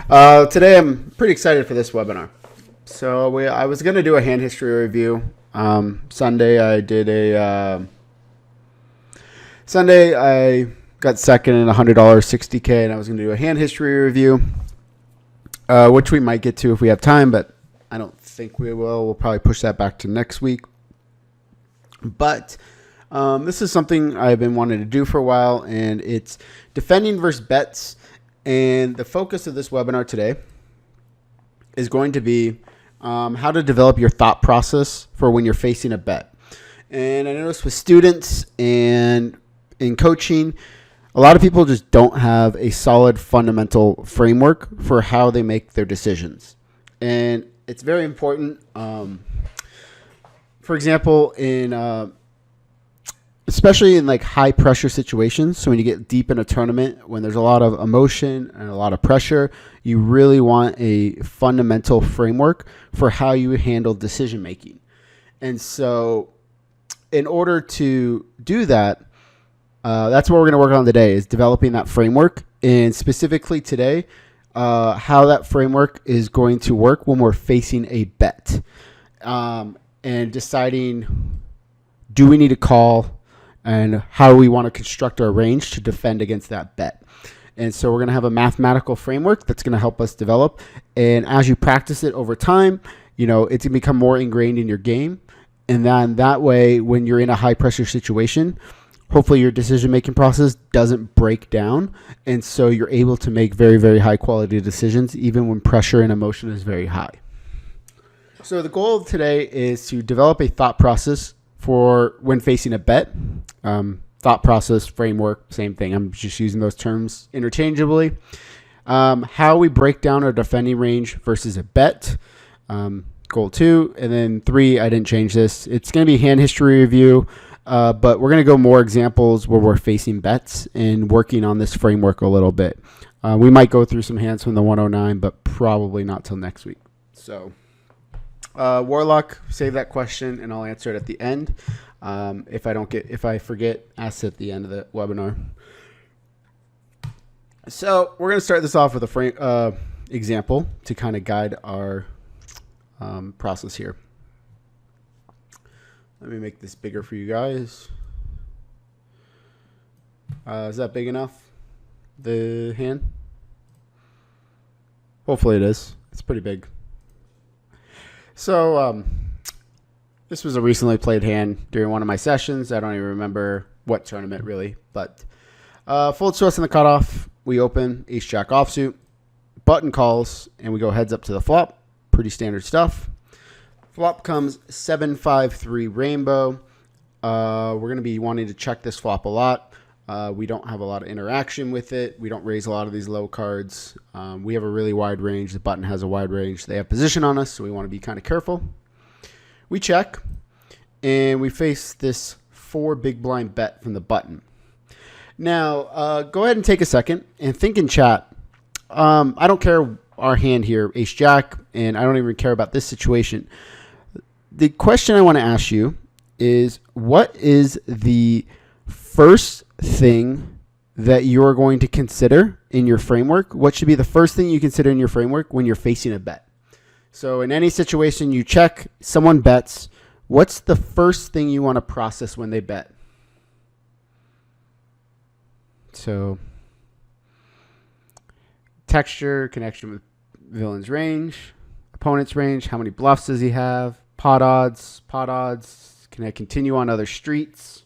Today I'm pretty excited for this webinar. So I was going to do a hand history review. Sunday I got second in $100 60K, and I was going to do a hand history review, which we might get to if we have time, but I don't think we will. We'll probably push that back to next week. But this is something I've been wanting to do for a while, and it's defending versus bets. And the focus of this webinar today is going to be how to develop your thought process for when you're facing a bet. And I noticed with students and in coaching, a lot of people just don't have a solid fundamental framework for how they make their decisions. And it's very important. For example, especially in like high pressure situations. So when you get deep in a tournament, when there's a lot of emotion and a lot of pressure, you really want a fundamental framework for how you handle decision making. And so in order to do that, that's what we're going to work on today, is developing that framework. And specifically today, how that framework is going to work when we're facing a bet, and deciding, do we need to call, and how we want to construct our range to defend against that bet. And so we're going to have a mathematical framework that's going to help us develop. And as you practice it over time, it's going to become more ingrained in your game. And then that way, when you're in a high pressure situation, hopefully your decision-making process doesn't break down. And so you're able to make very, very high quality decisions, even when pressure and emotion is very high. So the goal of today is to develop a thought process for when facing a bet. Thought process, framework, same thing. I'm just using those terms interchangeably. How we break down our defending range versus a bet. Goal 2. And then 3, I didn't change this. It's going to be hand history review, but we're going to go more examples where we're facing bets and working on this framework a little bit. We might go through some hands from the 109, but probably not till next week. So Warlock, save that question and I'll answer it at the end. If I forget, ask it at the end of the webinar. So we're going to start this off with a example to kind of guide our process here. Let me make this bigger for you guys. Is that big enough? The hand? Hopefully it is. It's pretty big. So this was a recently played hand during one of my sessions. I don't even remember what tournament really, but fold to us in the cutoff. We open ace-jack offsuit, button calls, and we go heads up to the flop. Pretty standard stuff. Flop comes 7-5-3 rainbow. We're going to be wanting to check this flop a lot. We don't have a lot of interaction with it. We don't raise a lot of these low cards. We have a really wide range. The button has a wide range. They have position on us, so we want to be kind of careful. We check, and we face this 4 big blind bet from the button. Now, go ahead and take a second and think in chat. I don't care our hand here, ace-jack, and I don't even care about this situation. The question I want to ask you is, what is the first thing that you're going to consider in your framework? What should be the first thing you consider in your framework when you're facing a bet? So in any situation you check, someone bets, what's the first thing you want to process when they bet? So texture, connection with villain's range, opponent's range, how many bluffs does he have, pot odds, can I continue on other streets?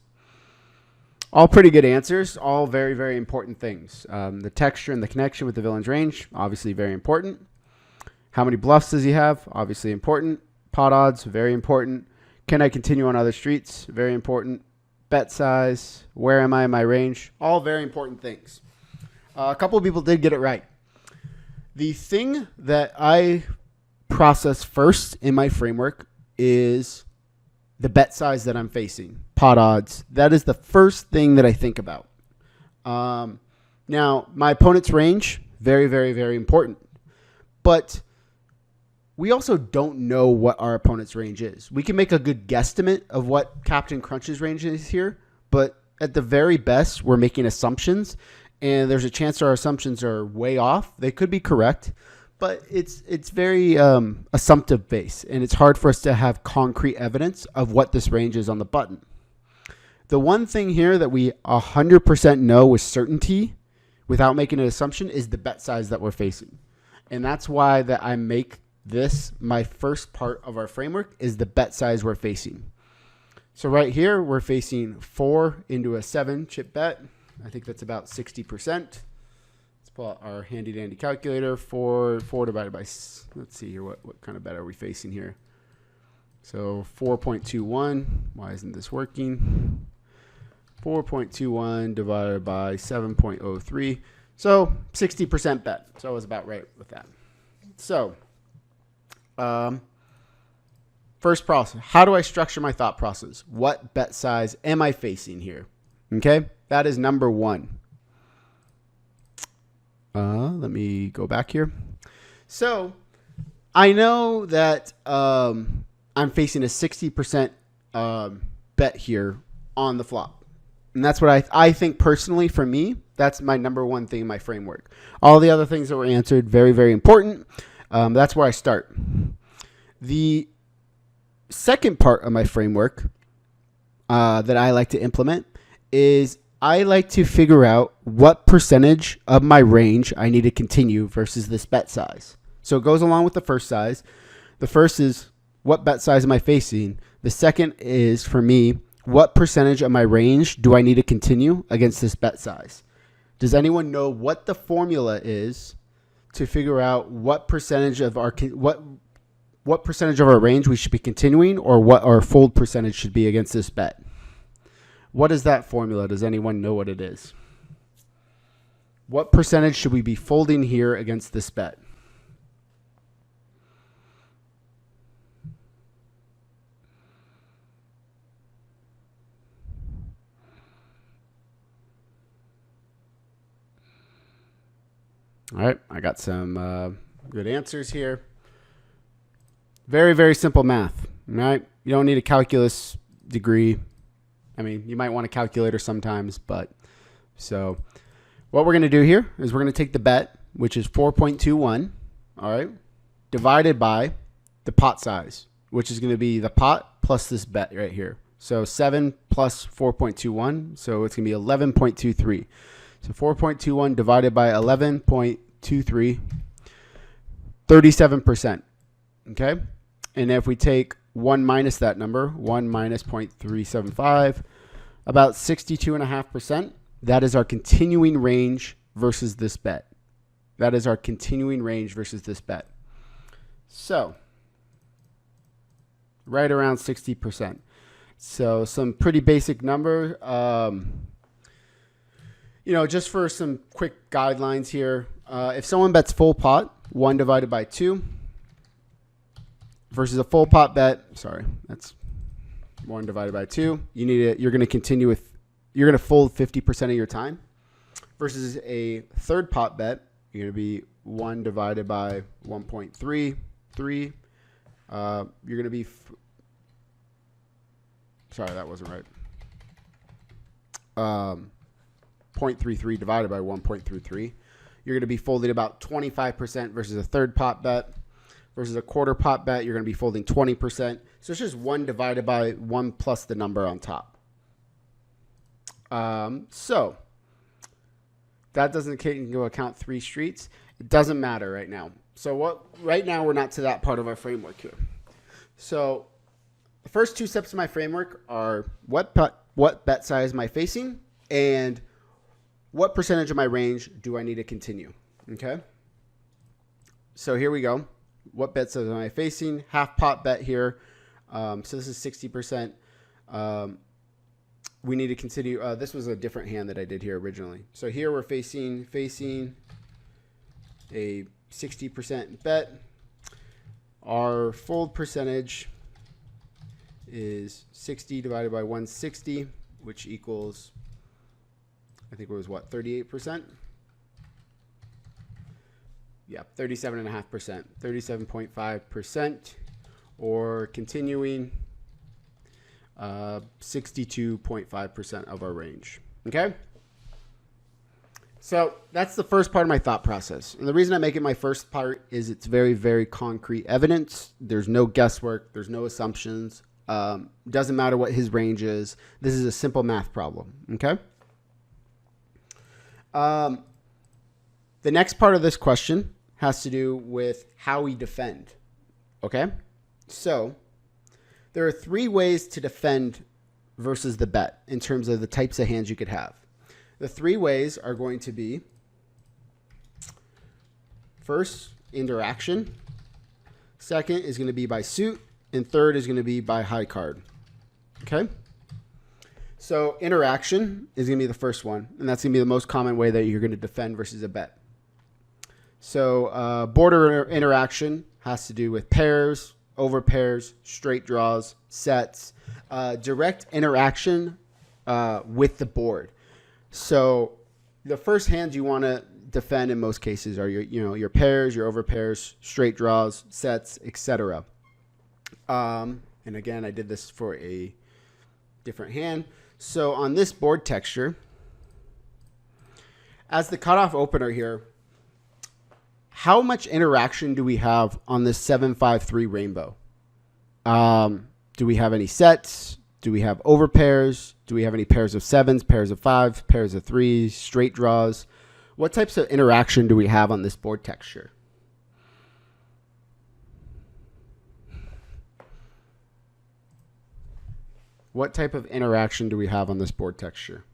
All pretty good answers, all very, very important things. The texture and the connection with the villain's range, obviously very important. How many bluffs does he have? Obviously important. Pot odds, very important. Can I continue on other streets? Very important. Bet size, where am I in my range? All very important things. A couple of people did get it right. The thing that I process first in my framework is the bet size that I'm facing, pot odds. That is the first thing that I think about. Now, my opponent's range, very, very, very important. But we also don't know what our opponent's range is. We can make a good guesstimate of what Captain Crunch's range is here, but at the very best, we're making assumptions, and there's a chance our assumptions are way off. They could be correct, but it's very assumptive based, and it's hard for us to have concrete evidence of what this range is on the button. The one thing here that we 100% know with certainty without making an assumption is the bet size that we're facing. And that's why that I make this my first part of our framework is the bet size we're facing. So right here, we're facing 4 into a 7 chip bet. I think that's about 60%. Let's pull out our handy dandy calculator. 4 divided by, let's see here, what kind of bet are we facing here? So 4.21, why isn't this working? 4.21 divided by 7.03. So 60% bet. So I was about right with that. So first process, how do I structure my thought process? What bet size am I facing here? Okay, that is number one. Let me go back here. So I know that I'm facing a 60% bet here on the flop. And that's what I think personally for me, that's my number one thing in my framework. All the other things that were answered, very, very important. That's where I start. The second part of my framework that I like to implement is I like to figure out what percentage of my range I need to continue versus this bet size. So it goes along with the first size. The first is what bet size am I facing? The second is for me, what percentage of my range do I need to continue against this bet size? Does anyone know what the formula is to figure out what percentage of our what percentage of our range we should be continuing, or what our fold percentage should be against this bet? What is that formula? Does anyone know what it is? What percentage should we be folding here against this bet? All right, I got some good answers here. Very, very simple math, right? You don't need a calculus degree. I mean, you might want a calculator sometimes, but so what we're going to do here is we're going to take the bet, which is 4.21, all right, divided by the pot size, which is going to be the pot plus this bet right here. So 7 plus 4.21, so it's going to be 11.23. So 4.21 divided by 11.23, 37%, okay? And if we take 1 minus that number, 1 minus 0.375, about 62.5%, that is our continuing range versus this bet. That is our continuing range versus this bet. So right around 60%. So some pretty basic number. You know, just for some quick guidelines here, if someone bets full pot, 1 divided by 2, versus a full pot bet, sorry, that's 1 divided by 2. You're going to continue with, you're going to fold 50% of your time. Versus a third pot bet, you're going to be 1 divided by 1.33. You're going to be, sorry, that wasn't right. 0.33 divided by 1.33. You're going to be folding about 25% versus a third pot bet. Versus a quarter pot bet, you're going to be folding 20%. So it's just 1 divided by 1 plus the number on top. So that doesn't take into account 3 streets. It doesn't matter right now. So right now we're not to that part of our framework here. So the first 2 steps of my framework are what bet size am I facing, and what percentage of my range do I need to continue? Okay. So here we go. What bet size am I facing? Half pot bet here. So this is 60%. We need to continue. This was a different hand that I did here originally. So here we're facing a 60% bet. Our fold percentage is 60 divided by 160, which equals, I think it was what, 38%? Yeah, 37.5%, 37.5%, or continuing 62.5% of our range. Okay? So that's the first part of my thought process. And the reason I make it my first part is it's very, very concrete evidence. There's no guesswork. There's no assumptions. Doesn't matter what his range is. This is a simple math problem. Okay. The next part of this question has to do with how we defend. Okay. So there are 3 ways to defend versus the bet in terms of the types of hands you could have. The 3 ways are going to be, first, interaction. Second is going to be by suit. And third is going to be by high card. Okay? So interaction is going to be the first one. And that's going to be the most common way that you're going to defend versus a bet. So border interaction has to do with pairs, over pairs, straight draws, sets, direct interaction with the board. So the first hands you want to defend in most cases are your pairs, your over pairs, straight draws, sets, etc. And again, I did this for a different hand. So on this board texture, as the cutoff opener here, how much interaction do we have on this 7-5-3 rainbow? Do we have any sets? Do we have over pairs? Do we have any pairs of 7s, pairs of 5s, pairs of 3s, straight draws? What types of interaction do we have on this board texture? What type of interaction do we have on this board texture?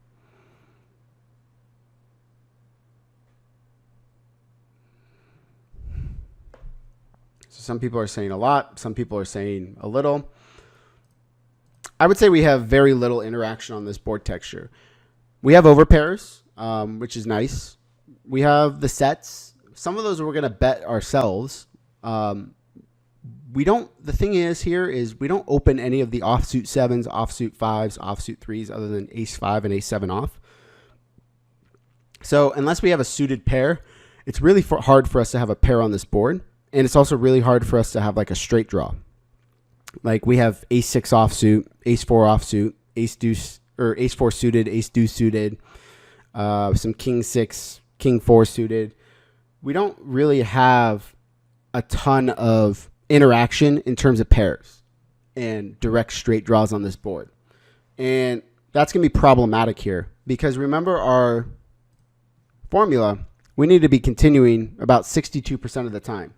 So some people are saying a lot. Some people are saying a little. I would say we have very little interaction on this board texture. We have over pairs, which is nice. We have the sets. Some of those we're going to bet ourselves. The thing is here is we don't open any of the offsuit 7s, offsuit 5s, offsuit 3s other than ace 5 and ace 7 off. So unless we have a suited pair, it's really hard for us to have a pair on this board. And it's also really hard for us to have like a straight draw. Like we have ace 6 offsuit, ace 4 offsuit, ace deuce, or ace 4 suited, ace deuce suited, some king 6, king 4 suited. We don't really have a ton of interaction in terms of pairs and direct straight draws on this board. And that's going to be problematic here because remember our formula, we need to be continuing about 62% of the time.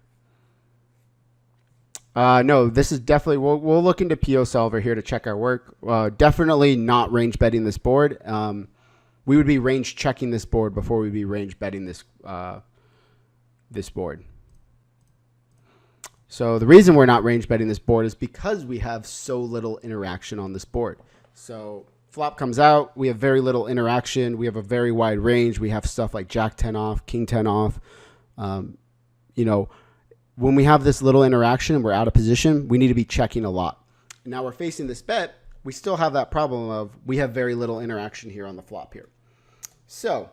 No, this is definitely, we'll look into PO Solver here to check our work. Definitely not range betting this board. We would be range checking this board before we'd be range betting this, this board. So the reason we're not range betting this board is because we have so little interaction on this board. So flop comes out, we have very little interaction. We have a very wide range. We have stuff like Jack 10 off, King 10 off. When we have this little interaction and we're out of position, we need to be checking a lot. Now we're facing this bet. We still have that problem of we have very little interaction here on the flop here. So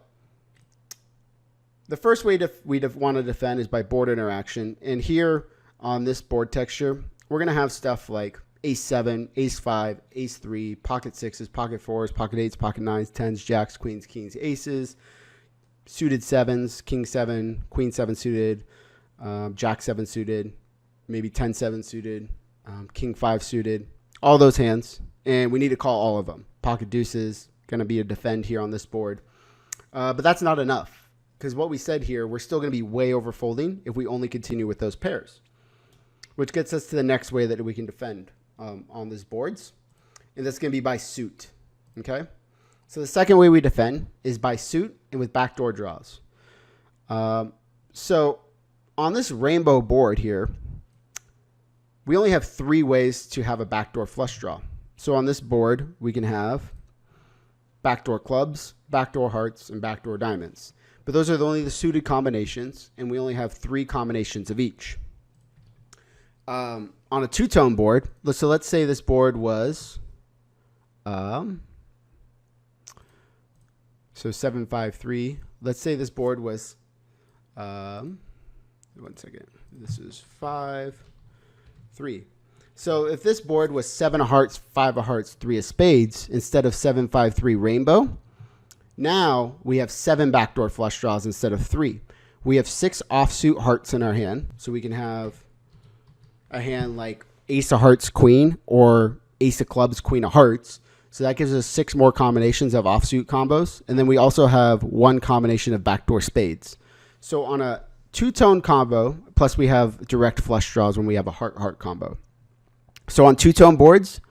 the first way we want to defend is by board interaction. And here on this board texture, we're going to have stuff like ace 7, ace 5, ace 3, pocket 6s, pocket 4s, pocket 8s, pocket 9s, 10s, jacks, queens, kings, aces, suited 7s, king 7, queen 7 suited, jack 7 suited, maybe 10-7 suited, king 5 suited, all those hands. And we need to call all of them. Pocket deuces, going to be a defend here on this board. But that's not enough because what we said here, we're still going to be way over folding if we only continue with those pairs, which gets us to the next way that we can defend on these boards. And that's going to be by suit. Okay. So the second way we defend is by suit and with backdoor draws. So on this rainbow board here, we only have 3 ways to have a backdoor flush draw. So on this board, we can have backdoor clubs, backdoor hearts, and backdoor diamonds. But those are only the suited combinations, and we only have 3 combinations of each. On a two-tone board, so let's say this board was, so 7-5-3. Let's say this board was, 1 second. This is 5-3. So if this board was 7 of hearts, 5 of hearts, 3 of spades, instead of 7-5-3 rainbow, Now we have 7 backdoor flush draws instead of 3. We have 6 offsuit hearts in our hand. So we can have a hand like ace of hearts, queen, or ace of clubs, queen of hearts. So that gives us 6 more combinations of offsuit combos. And then we also have 1 combination of backdoor spades. So on a 2-tone combo, plus we have direct flush draws when we have a heart-heart combo. So on 2-tone boards,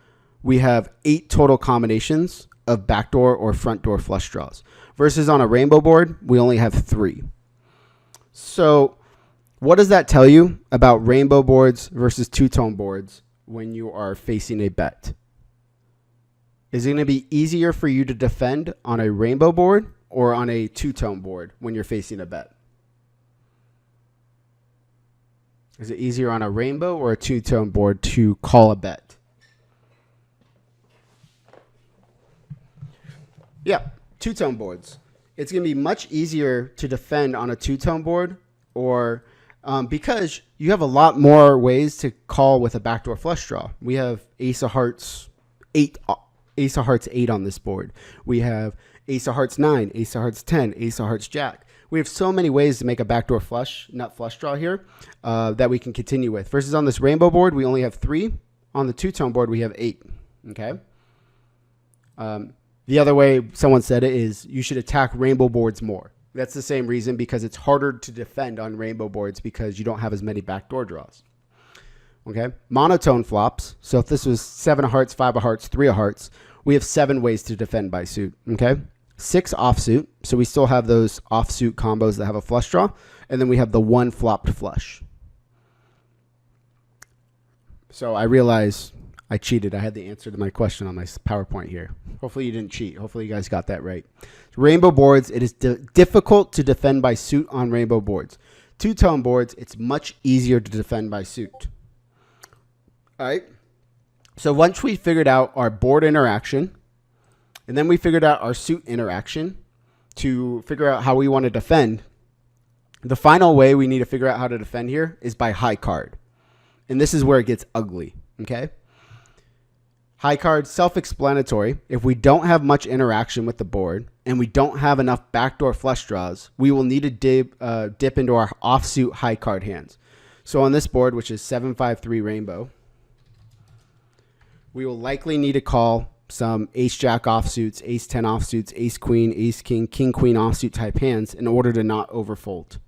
we have 8 total combinations of backdoor or front door flush draws. Versus on a rainbow board, we only have 3. So what does that tell you about rainbow boards versus 2-tone boards when you are facing a bet? Is it going to be easier for you to defend on a rainbow board or on a 2-tone board when you're facing a bet? Is it easier on a rainbow or a 2-tone board to call a bet? Yeah, 2-tone boards. It's going to be much easier to defend on a 2-tone board or because you have a lot more ways to call with a backdoor flush draw. We have ace of hearts 8 on this board. We have ace of hearts 9, ace of hearts 10, ace of hearts jack. We have so many ways to make a backdoor nut flush draw here that we can continue with. Versus on this rainbow board, we only have 3. On the 2-tone board, we have 8. Okay. The other way someone said it is you should attack rainbow boards more. That's the same reason, because it's harder to defend on rainbow boards because you don't have as many backdoor draws. Okay. Monotone flops. So if this was 7 of hearts, 5 of hearts, 3 of hearts, we have 7 ways to defend by suit. Okay. 6 offsuit. So we still have those offsuit combos that have a flush draw. And then we have the 1 flopped flush. So I realize I cheated. I had the answer to my question on my PowerPoint here. Hopefully you didn't cheat. Hopefully you guys got that right. Rainbow boards, it is difficult to defend by suit on rainbow boards. 2-tone boards, it's much easier to defend by suit. All right. So once we figured out our board interaction, and then we figured out our suit interaction to figure out how we want to defend, the final way we need to figure out how to defend here is by high card. And this is where it gets ugly. Okay. High card, self-explanatory. If we don't have much interaction with the board and we don't have enough backdoor flush draws, we will need to dip into our offsuit high card hands. So on this board, which is 7-5-3 rainbow, we will likely need to call some ace-jack offsuits, ace-10 offsuits, ace-queen, ace-king, king-queen offsuit type hands in order to not overfold.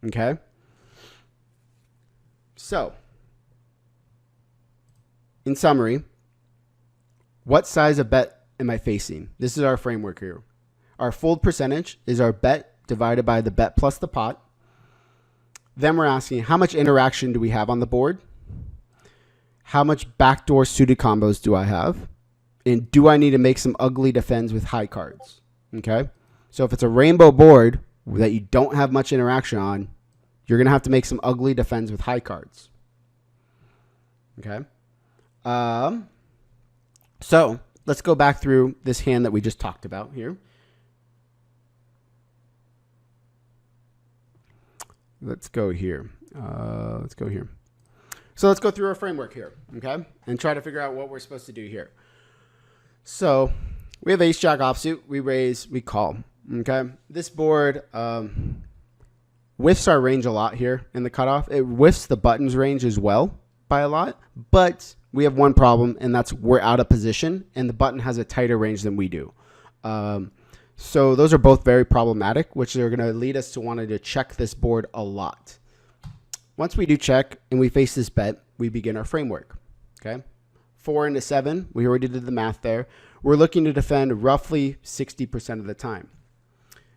Okay? So, in summary, what size of bet am I facing? This is our framework here. Our fold percentage is our bet divided by the bet plus the pot. Then we're asking how much interaction do we have on the board? How much backdoor suited combos do I have? And do I need to make some ugly defends with high cards? Okay. So if it's a rainbow board that you don't have much interaction on, you're going to have to make some ugly defends with high cards. Okay. So let's go back through this hand that we just talked about here. Let's go here. So let's go through our framework here, okay? And try to figure out what we're supposed to do here. So we have ace-jack offsuit. We raise, we call, okay? This board whiffs our range a lot here in the cutoff. It whiffs the buttons range as well by a lot, but we have one problem, and that's we're out of position, and the button has a tighter range than we do. So those are both very problematic, which are going to lead us to wanting to check this board a lot. Once we do check and we face this bet, we begin our framework. Okay, 4 into 7, we already did the math there. We're looking to defend roughly 60% of the time.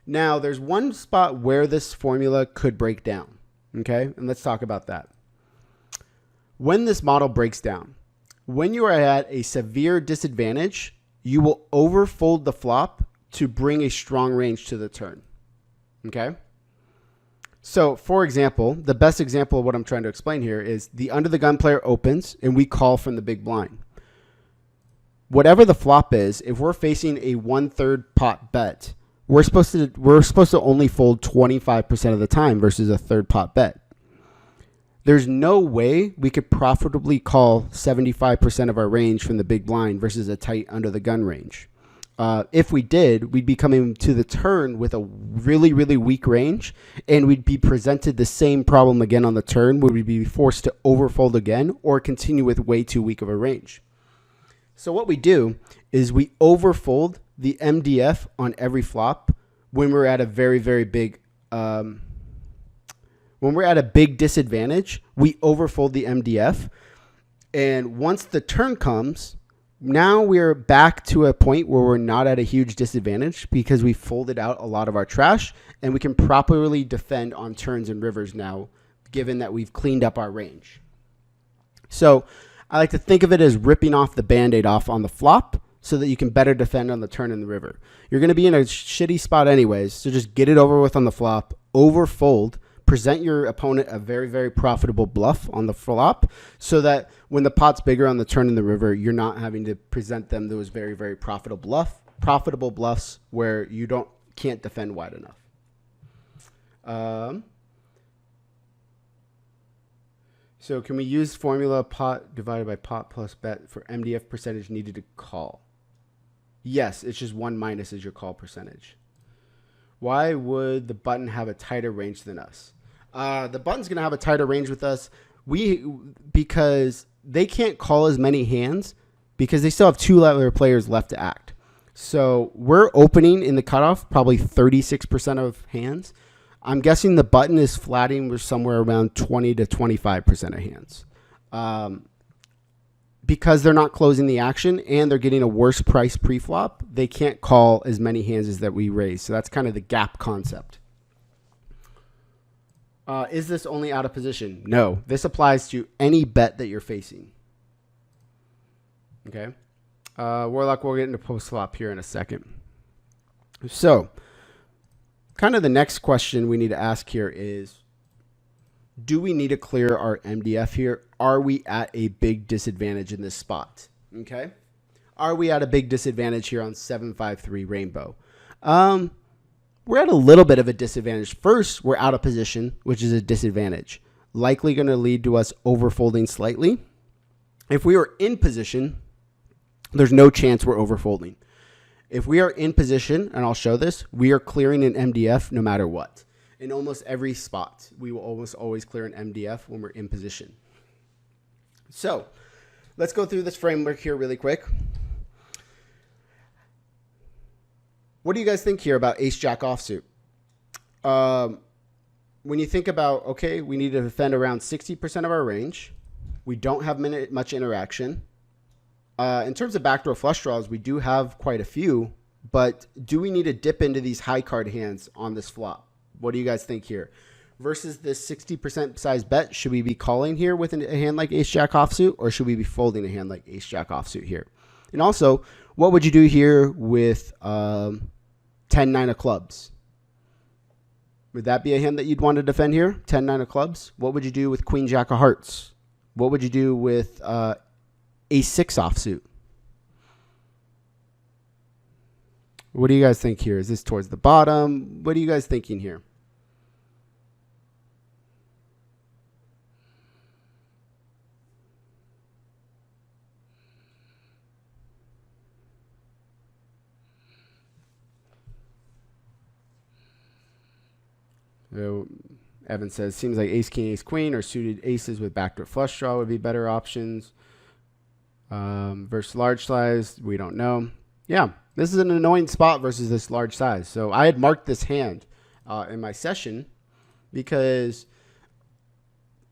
Now, there's one spot where this formula could break down. Okay, and let's talk about that. When this model breaks down, when you are at a severe disadvantage, you will overfold the flop to bring a strong range to the turn. Okay? So, for example, the best example of what I'm trying to explain here is the under the gun player opens and we call from the big blind. Whatever the flop is, if we're facing a 1/3 pot bet, we're supposed to only fold 25% of the time versus a third pot bet. There's no way we could profitably call 75% of our range from the big blind versus a tight under the gun range. If we did, we'd be coming to the turn with a really, really weak range, and we'd be presented the same problem again on the turn, where we'd be forced to overfold again or continue with way too weak of a range. So what we do is we overfold the MDF on every flop when we're at a very, very big when we're at a big disadvantage. We overfold the MDF, and once the turn comes, now we're back to a point where we're not at a huge disadvantage because we folded out a lot of our trash, and we can properly defend on turns and rivers now, given that we've cleaned up our range. So I like to think of it as ripping off the Band-Aid off on the flop so that you can better defend on the turn and the river. You're going to be in a shitty spot anyways, so just get it over with on the flop, overfold, present your opponent a very, very profitable bluff on the flop so that when the pot's bigger on the turn and the river, you're not having to present them those very, very profitable bluffs where you can't defend wide enough. So can we use formula pot divided by pot plus bet for MDF percentage needed to call? Yes, it's just 1 minus is your call percentage. Why would the button have a tighter range than us? The button's going to have a tighter range with us because they can't call as many hands because they still have 2 other players left to act. So we're opening in the cutoff probably 36% of hands. I'm guessing the button is flatting with somewhere around 20 to 25% of hands. Because they're not closing the action and they're getting a worse price pre-flop, they can't call as many hands as that we raise. So that's kind of the gap concept. Is this only out of position? No, this applies to any bet that you're facing. Okay. Warlock, we'll get into post-flop here in a second. So kind of the next question we need to ask here is, do we need to clear our MDF here? Are we at a big disadvantage in this spot? Okay. Are we at a big disadvantage here on 753 Rainbow? We're at a little bit of a disadvantage. First, we're out of position, which is a disadvantage. Likely going to lead to us overfolding slightly. If we are in position, there's no chance we're overfolding. If we are in position, and I'll show this, we are clearing an MDF no matter what. In almost every spot, we will almost always clear an MDF when we're in position. So let's go through this framework here really quick. What do you guys think here about ace-jack offsuit? When you think about, okay, we need to defend around 60% of our range. We don't have much interaction. In terms of backdoor flush draws, we do have quite a few, but do we need to dip into these high card hands on this flop? What do you guys think here? Versus this 60% size bet, should we be calling here with a hand like ace-jack offsuit, or should we be folding a hand like ace-jack offsuit here? And also, what would you do here with 10-9 of clubs? Would that be a hand that you'd want to defend here? 10-9 of clubs? What would you do with queen-jack of hearts? What would you do with ace-6 offsuit? What do you guys think here? Is this towards the bottom? What are you guys thinking here? So Evan says, seems like ace, king, ace, queen, or suited aces with backdoor flush draw would be better options. Versus large size, we don't know. Yeah, this is an annoying spot versus this large size. So I had marked this hand in my session because,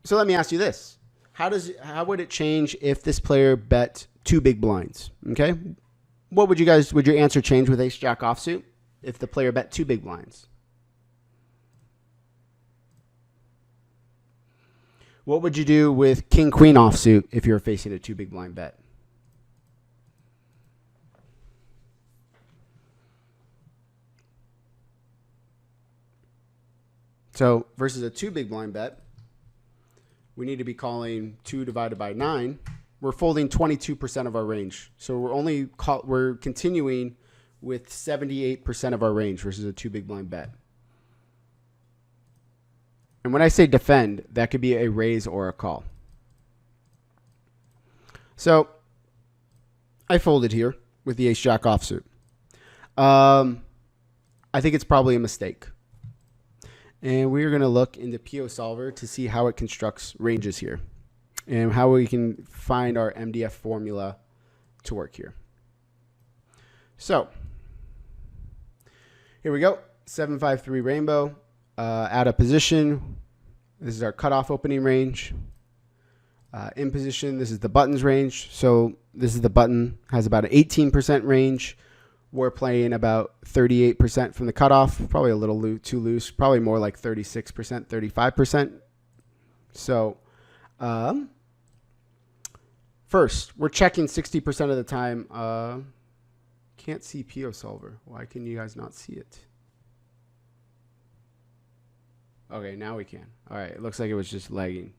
so let me ask you this. How would it change if this player bet 2 big blinds? Okay. What would your answer change with ace-jack offsuit if the player bet 2 big blinds? What would you do with king-queen offsuit if you're facing a 2 big blind bet? So versus a 2 big blind bet, we need to be calling 2 divided by 9. We're folding 22% of our range. So we're continuing with 78% of our range versus a 2 big blind bet. And when I say defend, that could be a raise or a call. So I folded here with the ace-jack offsuit. I think it's probably a mistake. And we're going to look into PO Solver to see how it constructs ranges here and how we can find our MDF formula to work here. So here we go. 753 rainbow. Out of position. This is our cutoff opening range. In position, this is the buttons range. So this is the button, has about an 18% range. We're playing about 38% from the cutoff, probably a little too loose, probably more like 36%, 35%. So first, we're checking 60% of the time. Can't see PO Solver. Why can you guys not see it? Okay, now we can. All right, it looks like it was just lagging.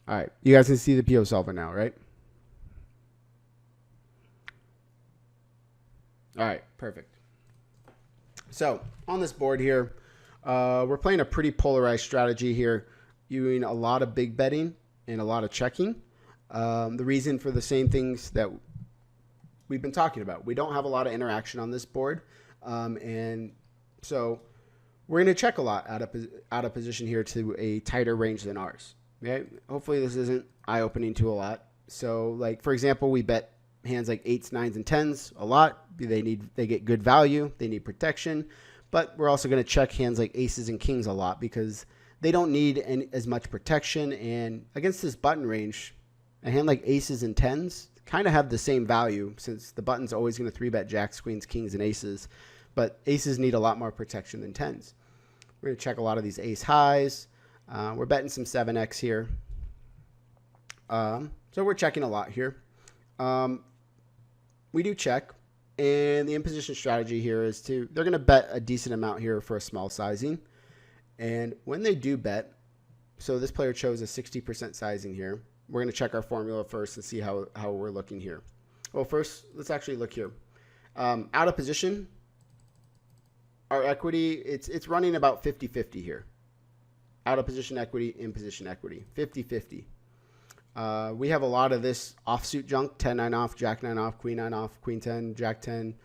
All right, you guys can see the PO Solver now, right? All right, perfect. So on this board here, we're playing a pretty polarized strategy here, doing a lot of big betting and a lot of checking. The reason for the same things that we've been talking about. We don't have a lot of interaction on this board, and so we're going to check a lot out of position here to a tighter range than ours. Okay? Hopefully this isn't eye-opening to a lot. So, like for example, we bet hands like 8s, 9s, and 10s a lot. They get good value. They need protection, but we're also going to check hands like aces and kings a lot because they don't need as much protection. And against this button range, a hand like aces and 10s kind of have the same value since the button's always going to 3-bet jacks, queens, kings, and aces, but aces need a lot more protection than 10s. We're going to check a lot of these ace highs. We're betting some 7x here. So we're checking a lot here. We do check, and the in-position strategy here is they're going to bet a decent amount here for a small sizing. And when they do bet, so this player chose a 60% sizing here. We're going to check our formula first and see how we're looking here. Well, first, let's actually look here. Out of position, our equity, it's running about 50-50 here. Out of position equity, in position equity, 50-50. We have a lot of this offsuit junk, 10-9 off, jack-9 off, queen-9 off, queen-10, jack-10.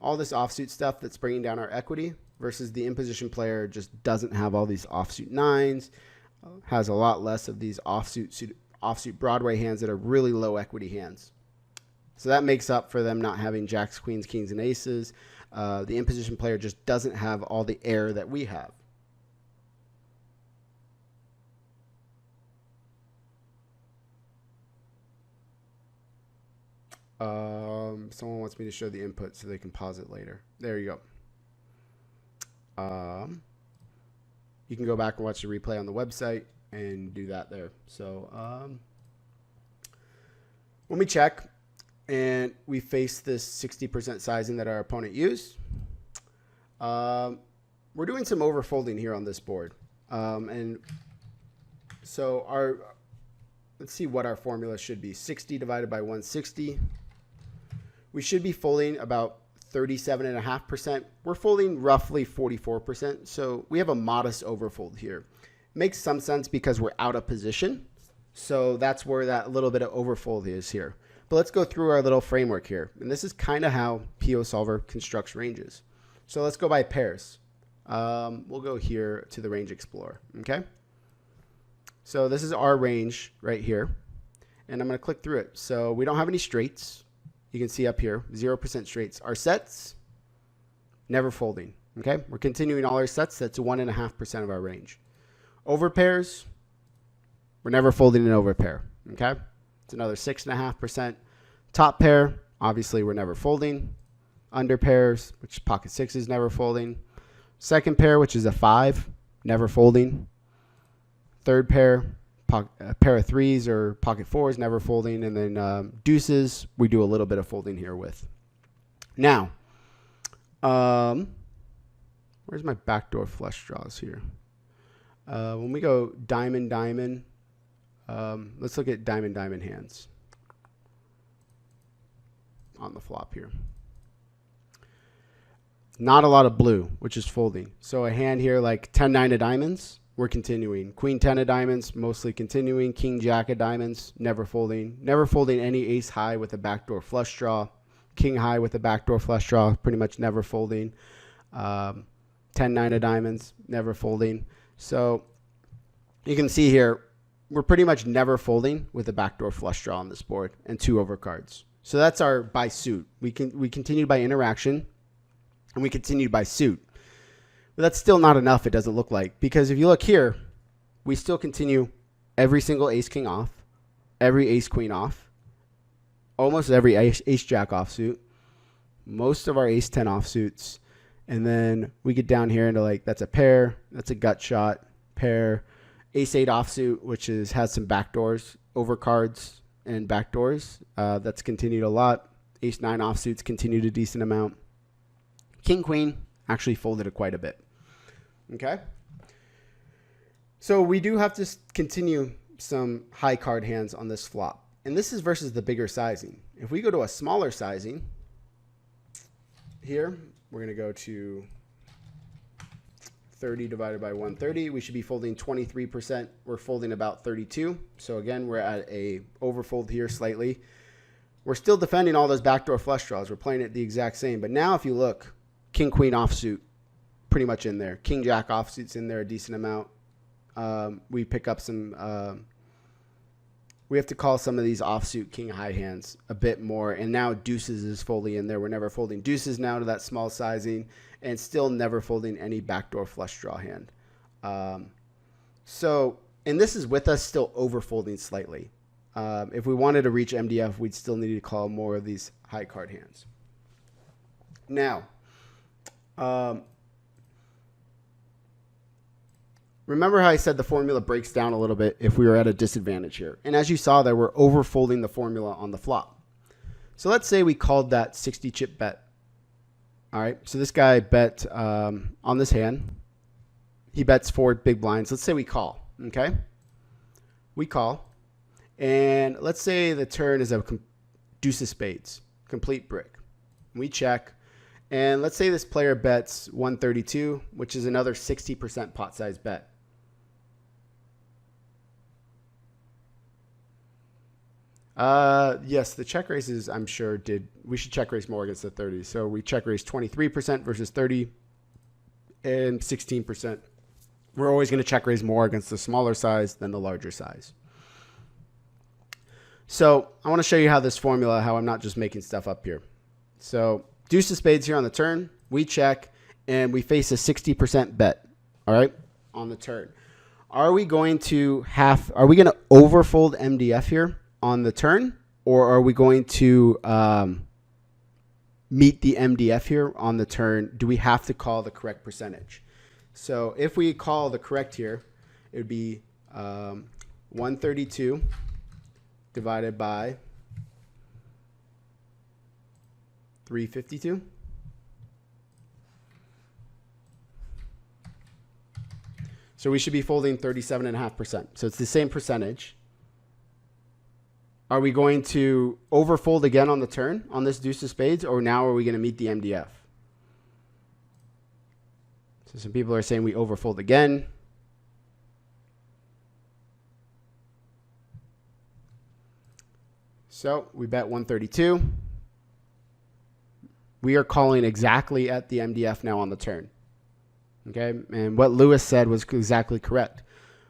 All this offsuit stuff that's bringing down our equity versus the in-position player just doesn't have all these offsuit 9s. Has a lot less of these offsuit Broadway hands that are really low equity hands. So that makes up for them not having jacks, queens, kings, and aces. The in-position player just doesn't have all the air that we have. Someone wants me to show the input so they can pause it later. There you go. You can go back and watch the replay on the website and do that there. So when we check and we face this 60% sizing that our opponent used, we're doing some overfolding here on this board. And so let's see what our formula should be. 60 divided by 160. We should be folding about 37.5%. We're folding roughly 44%. So we have a modest overfold here. Makes some sense because we're out of position. So that's where that little bit of overfold is here. But let's go through our little framework here. And this is kind of how PO Solver constructs ranges. So let's go by pairs. We'll go here to the Range Explorer. Okay. So this is our range right here. And I'm going to click through it. So we don't have any straights. You can see up here, 0% straights. Our sets, never folding. Okay. We're continuing all our sets. That's 1.5% of our range. Over pairs, we're never folding an over pair. Okay. It's another 6.5%. Top pair, obviously we're never folding. Under pairs, which pocket 6 is never folding. Second pair, which is a 5, never folding. Third pair, a pair of 3s or pocket 4s, never folding. And then deuces, we do a little bit of folding here with. Now, where's my backdoor flush draws here? When we go diamond, diamond, let's look at diamond, diamond hands on the flop here. Not a lot of blue, which is folding. So a hand here like 10-9 of diamonds, we're continuing. Queen 10 of diamonds, mostly continuing. King Jack of diamonds, never folding. Never folding any ace high with a backdoor flush draw. King high with a backdoor flush draw, pretty much never folding. 10-9 of diamonds, never folding. So you can see here, we're pretty much never folding with a backdoor flush draw on this board and 2 overcards. So that's our by suit. We continued by interaction, and we continued by suit. But that's still not enough, it doesn't look like. Because if you look here, we still continue every single ace-king off, every ace-queen off, almost every ace-jack offsuit, most of our ace-10 offsuits, and then we get down here into like, that's a pair, that's a gut shot, pair, ace-8 offsuit, which has some backdoors, overcards, and backdoors. That's continued a lot. Ace-9 offsuits continued a decent amount. King-queen actually folded it quite a bit. Okay? So we do have to continue some high card hands on this flop. And this is versus the bigger sizing. If we go to a smaller sizing, here, we're going to go to 30 divided by 130. We should be folding 23%. We're folding about 32. So again, we're at a overfold here slightly. We're still defending all those backdoor flush draws. We're playing it the exact same. But now if you look, king queen offsuit, pretty much in there. King jack offsuit's in there a decent amount. We pick up some, we have to call some of these offsuit king high hands a bit more. And now deuces is fully in there. We're never folding deuces now to that small sizing, and still never folding any backdoor flush draw hand. So, and this is with us still overfolding slightly. If we wanted to reach MDF, we'd still need to call more of these high card hands. Now, remember how I said the formula breaks down a little bit if we were at a disadvantage here. And as you saw there, we're overfolding the formula on the flop. So let's say we called that 60 chip bet. All right, so this guy bet on this hand. He bets 4 big blinds. Let's say we call, okay? We call. And let's say the turn is a deuce of spades, complete brick. We check. And let's say this player bets 132, which is another 60% pot size bet. Yes, the check raises, I'm sure, we should check raise more against the 30. So we check raise 23% versus 30 and 16%. We're always going to check raise more against the smaller size than the larger size. So I want to show you how this formula, how I'm not just making stuff up here. So deuce of spades here on the turn, we check, and we face a 60% bet, all right, on the turn. Are we going to overfold MDF here on the turn, or are we going to meet the MDF here on the turn? Do we have to call the correct percentage? So if we call the correct here, it would be 132 divided by 352. So we should be folding 37.5%. So it's the same percentage. Are we going to overfold again on the turn on this deuce of spades, or now are we going to meet the MDF? So some people are saying we overfold again. So we bet 132. We are calling exactly at the MDF now on the turn. Okay, and what Lewis said was exactly correct.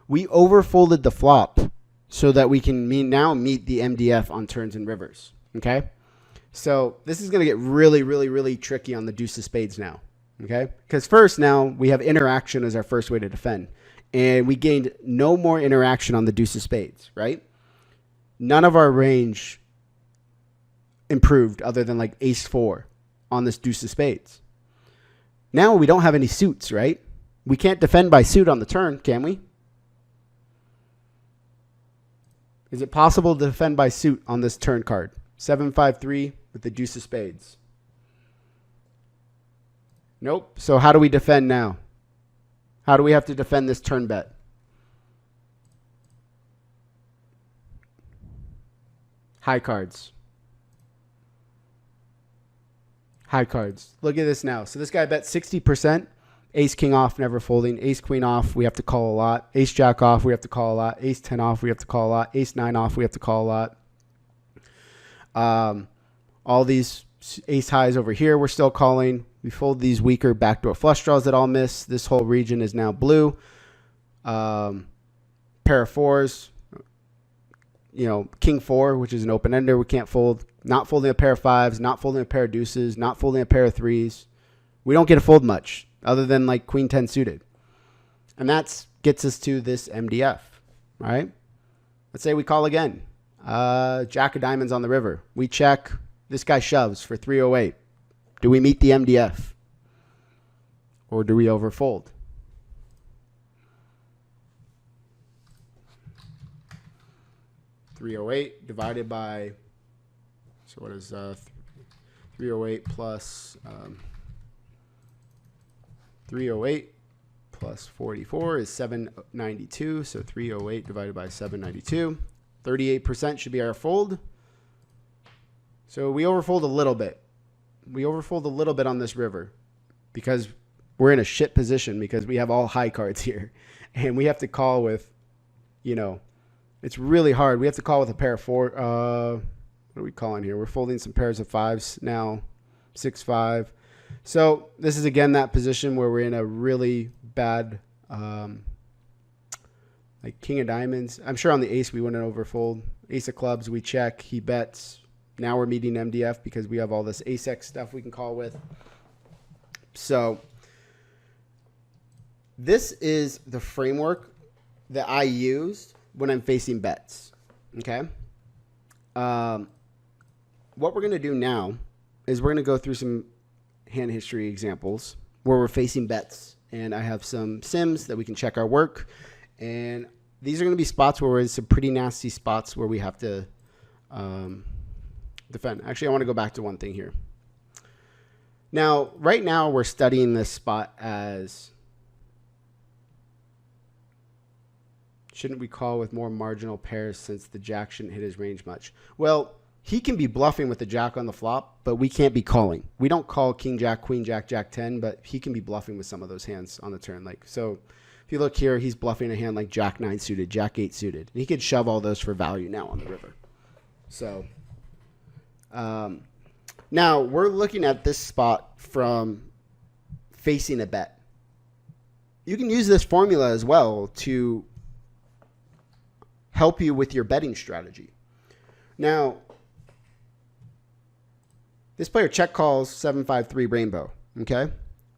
We overfolded the flop so that we can now meet the MDF on turns and rivers. Okay, so this is going to get really, really, really tricky on the deuce of spades now. Okay, because first now we have interaction as our first way to defend, and we gained no more interaction on the deuce of spades, right? None of our range improved other than like ace 4 on this deuce of spades. Now we don't have any suits, right? We can't defend by suit on the turn, can we? Is it possible to defend by suit on this turn card? 7-5-3 with the deuce of spades. Nope. So how do we defend now? How do we have to defend this turn bet? High cards. High cards. Look at this now. So this guy bet 60%, Ace king off, never folding. Ace queen off, we have to call a lot. Ace jack off, we have to call a lot. Ace 10 off, we have to call a lot. Ace 9 off, we have to call a lot. All these ace highs over here, we're still calling. We fold these weaker backdoor flush draws that all miss. This whole region is now blue. Pair of fours, you know, king 4, which is an open ender, we can't fold. Not folding a pair of 5s, not folding a pair of deuces, not folding a pair of 3s. We don't get to fold much other than like queen 10 suited. And that gets us to this MDF, right? Let's say we call again. Jack of diamonds on the river. We check. This guy shoves for 308. Do we meet the MDF? Or do we overfold? $308 divided by, so what is 308 plus 308 plus 44 is 792. So 308 divided by 792. 38% should be our fold. So we overfold a little bit. We overfold a little bit on this river because we're in a shit position because we have all high cards here. And we have to call with, you know, it's really hard. We have to call with a pair of 4. What are we calling here? We're folding some pairs of 5s now. 6-5. So this is, again, that position where we're in a really bad, like king of diamonds. I'm sure on the ace we wouldn't overfold. Ace of clubs, we check. He bets. Now we're meeting MDF because we have all this ace-x stuff we can call with. So this is the framework that I used when I'm facing bets. Okay? What we're going to do now is we're going to go through some hand history examples where we're facing bets. And I have some sims that we can check our work. And these are going to be spots where we're in some pretty nasty spots where we have to defend. Actually, I want to go back to one thing here. Now, right now, we're studying this spot as, shouldn't we call with more marginal pairs since the jack shouldn't hit his range much? Well, he can be bluffing with the jack on the flop, but we can't be calling. We don't call king jack, queen jack, jack 10, but he can be bluffing with some of those hands on the turn. Like, so if you look here, he's bluffing a hand like jack 9 suited, jack 8 suited. And he could shove all those for value now on the river. So now we're looking at this spot from facing a bet. You can use this formula as well to help you with your betting strategy. Now, this player check calls 7-5-3 rainbow, okay?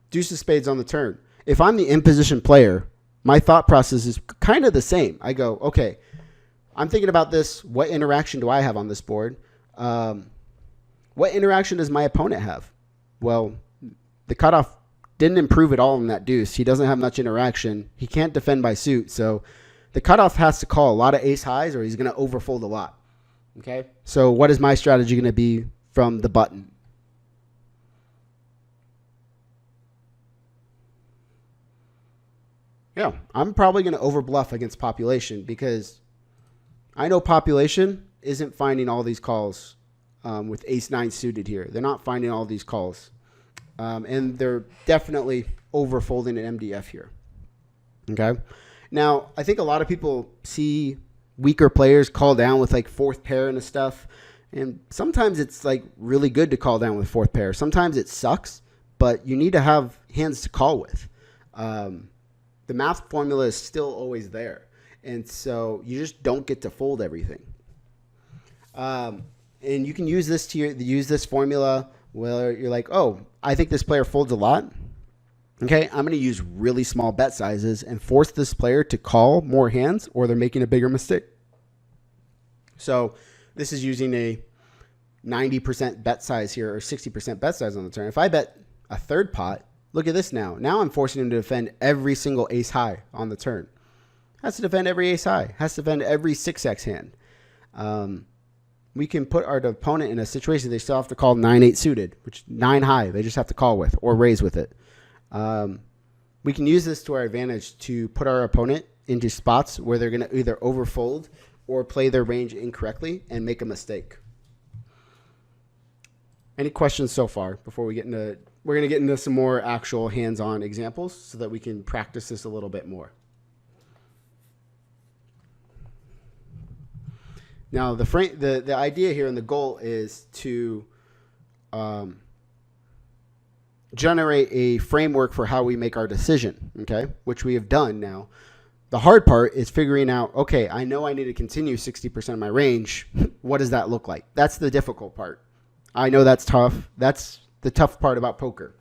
Deuce of spades on the turn. If I'm the in-position player, my thought process is kind of the same. I go, okay, I'm thinking about this. What interaction do I have on this board? What interaction does my opponent have? Well, the cutoff didn't improve at all in that deuce. He doesn't have much interaction. He can't defend by suit, so the cutoff has to call a lot of ace highs or he's going to overfold a lot, okay? So what is my strategy going to be from the button? Yeah, I'm probably going to overbluff against population because I know population isn't finding all these calls with ace 9 suited here. They're not finding all these calls. And they're definitely overfolding an MDF here. Okay? Now, I think a lot of people see weaker players call down with like fourth pair and stuff. And sometimes it's like really good to call down with fourth pair. Sometimes it sucks, but you need to have hands to call with. The math formula is still always there. And so you just don't get to fold everything. And you can use this to use this formula where you're like, oh, I think this player folds a lot. Okay, I'm going to use really small bet sizes and force this player to call more hands or they're making a bigger mistake. So this is using a 90% bet size here or 60% bet size on the turn. If I bet a third pot, look at this now. Now I'm forcing him to defend every single ace high on the turn. Has to defend every ace high. Has to defend every 6x hand. We can put our opponent in a situation they still have to call 9-8 suited, which 9 high they just have to call with or raise with it. We can use this to our advantage to put our opponent into spots where they're going to either overfold or play their range incorrectly and make a mistake. Any questions so far before we get into we're going to get into some more actual hands-on examples so that we can practice this a little bit more. Now, the idea here and the goal is to generate a framework for how we make our decision, okay, which we have done now. The hard part is figuring out, okay, I know I need to continue 60% of my range. What does that look like? That's the difficult part. I know that's tough. That's the tough part about poker.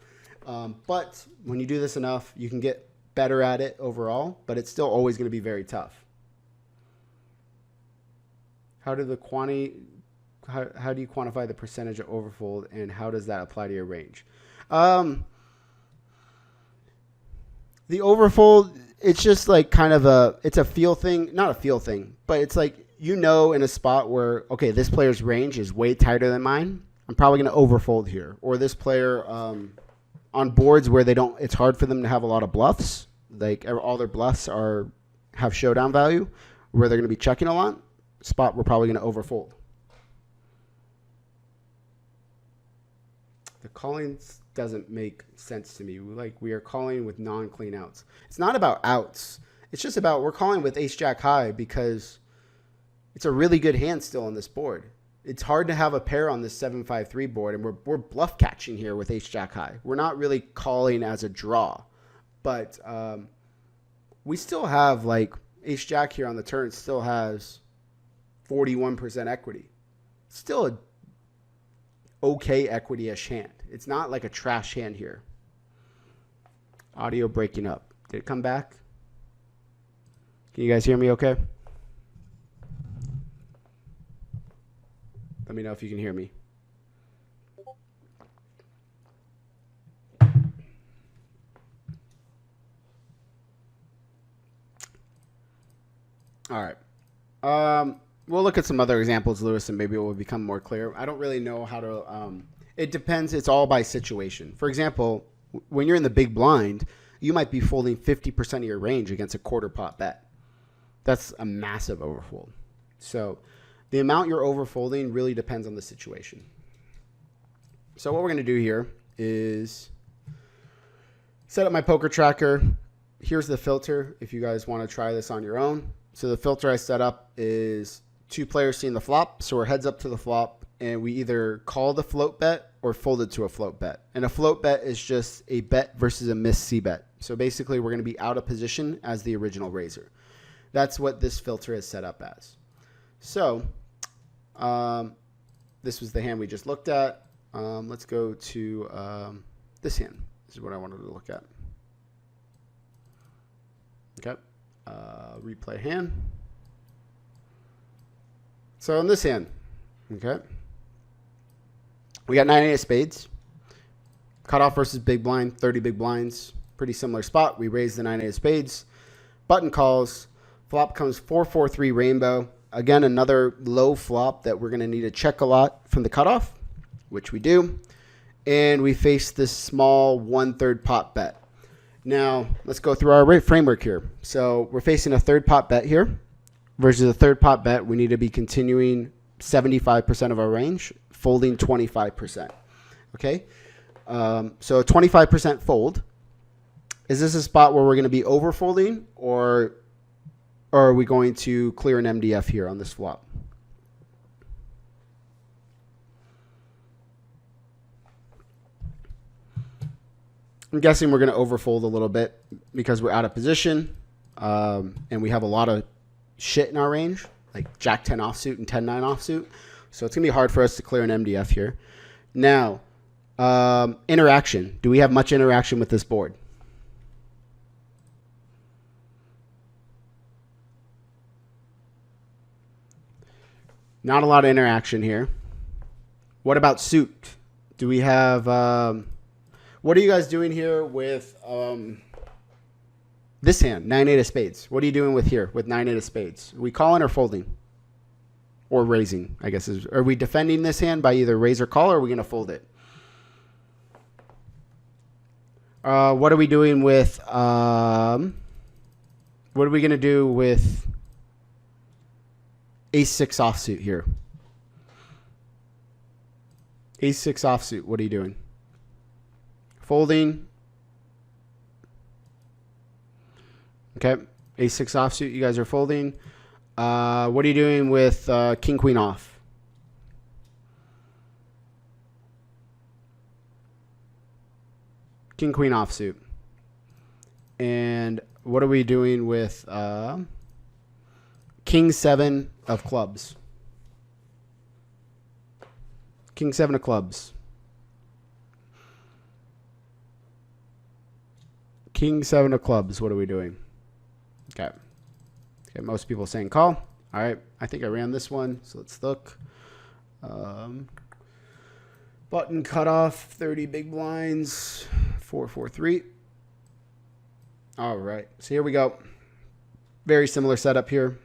But when you do this enough, you can get better at it overall, but it's still always going to be very tough. How do you quantify the percentage of overfold, and how does that apply to your range? The overfold, it's just like kind of it's a feel thing, not a feel thing, but it's like, in a spot where, okay, this player's range is way tighter than mine, I'm probably going to overfold here. Or this player on boards where it's hard for them to have a lot of bluffs, like all their bluffs have showdown value, where they're going to be checking a lot, spot we're probably going to overfold. The calling doesn't make sense to me. We are calling with non-clean outs. It's not about outs. It's just about we're calling with ace jack high because it's a really good hand still on this board. It's hard to have a pair on this 7-5-3 board, and we're bluff catching here with ace jack high. We're not really calling as a draw, but we still have like ace jack here on the turn still has 41% equity. Still a okay equity-ish hand. It's not like a trash hand here. Audio breaking up. Did it come back? Can you guys hear me okay? Let me know if you can hear me. All right. We'll look at some other examples, Lewis, and maybe it will become more clear. I don't really know how to... it depends. It's all by situation. For example, when you're in the big blind, you might be folding 50% of your range against a quarter pot bet. That's a massive overfold. So the amount you're overfolding really depends on the situation. So what we're going to do here is set up my poker tracker. Here's the filter if you guys want to try this on your own. So the filter I set up is 2 players seeing the flop. So we're heads up to the flop, and we either call the float bet or fold it to a float bet. And a float bet is just a bet versus a missed C bet. So basically we're going to be out of position as the original raiser. That's what this filter is set up as. So this was the hand we just looked at. Let's go to this hand. This is what I wanted to look at. Okay. Replay hand. So in this hand, okay, we got 9-8 of spades. Cutoff versus big blind, 30 big blinds. Pretty similar spot. We raise the 9-8 of spades. Button calls. Flop comes 4-4-3 rainbow. Again, another low flop that we're going to need to check a lot from the cutoff, which we do. And we face this small 1/3 pot bet. Now, let's go through our framework here. So we're facing a 3rd pot bet here. Versus a 3rd pot bet, we need to be continuing 75% of our range, folding 25%. Okay? So a 25% fold. Is this a spot where we're going to be overfolding, or are we going to clear an MDF here on this flop? I'm guessing we're going to overfold a little bit because we're out of position, and we have a lot of shit in our range, like Jack 10 offsuit and 10-9 offsuit. So it's going to be hard for us to clear an MDF here. Now, interaction. Do we have much interaction with this board? Not a lot of interaction here. What about suit? Do we have... what are you guys doing here with... this hand, 9-8 of spades. What are you doing with here with 9-8 of spades? Are we calling or folding? Or raising, I guess. Are we defending this hand by either raise or call, or are we going to fold it? What are we doing with... what are we going to do with ace-6 offsuit here? Ace-6 offsuit, what are you doing? Folding. Okay. Ace-6 offsuit, you guys are folding. What are you doing with king-queen off? King-queen offsuit. And what are we doing with king-7 of clubs? King-7 of clubs. King-7 of clubs, what are we doing? Okay. Okay, most people saying call. All right, I think I ran this one, so let's look. Button cutoff, 30 big blinds, 4-4-3. All right, so here we go. Very similar setup here.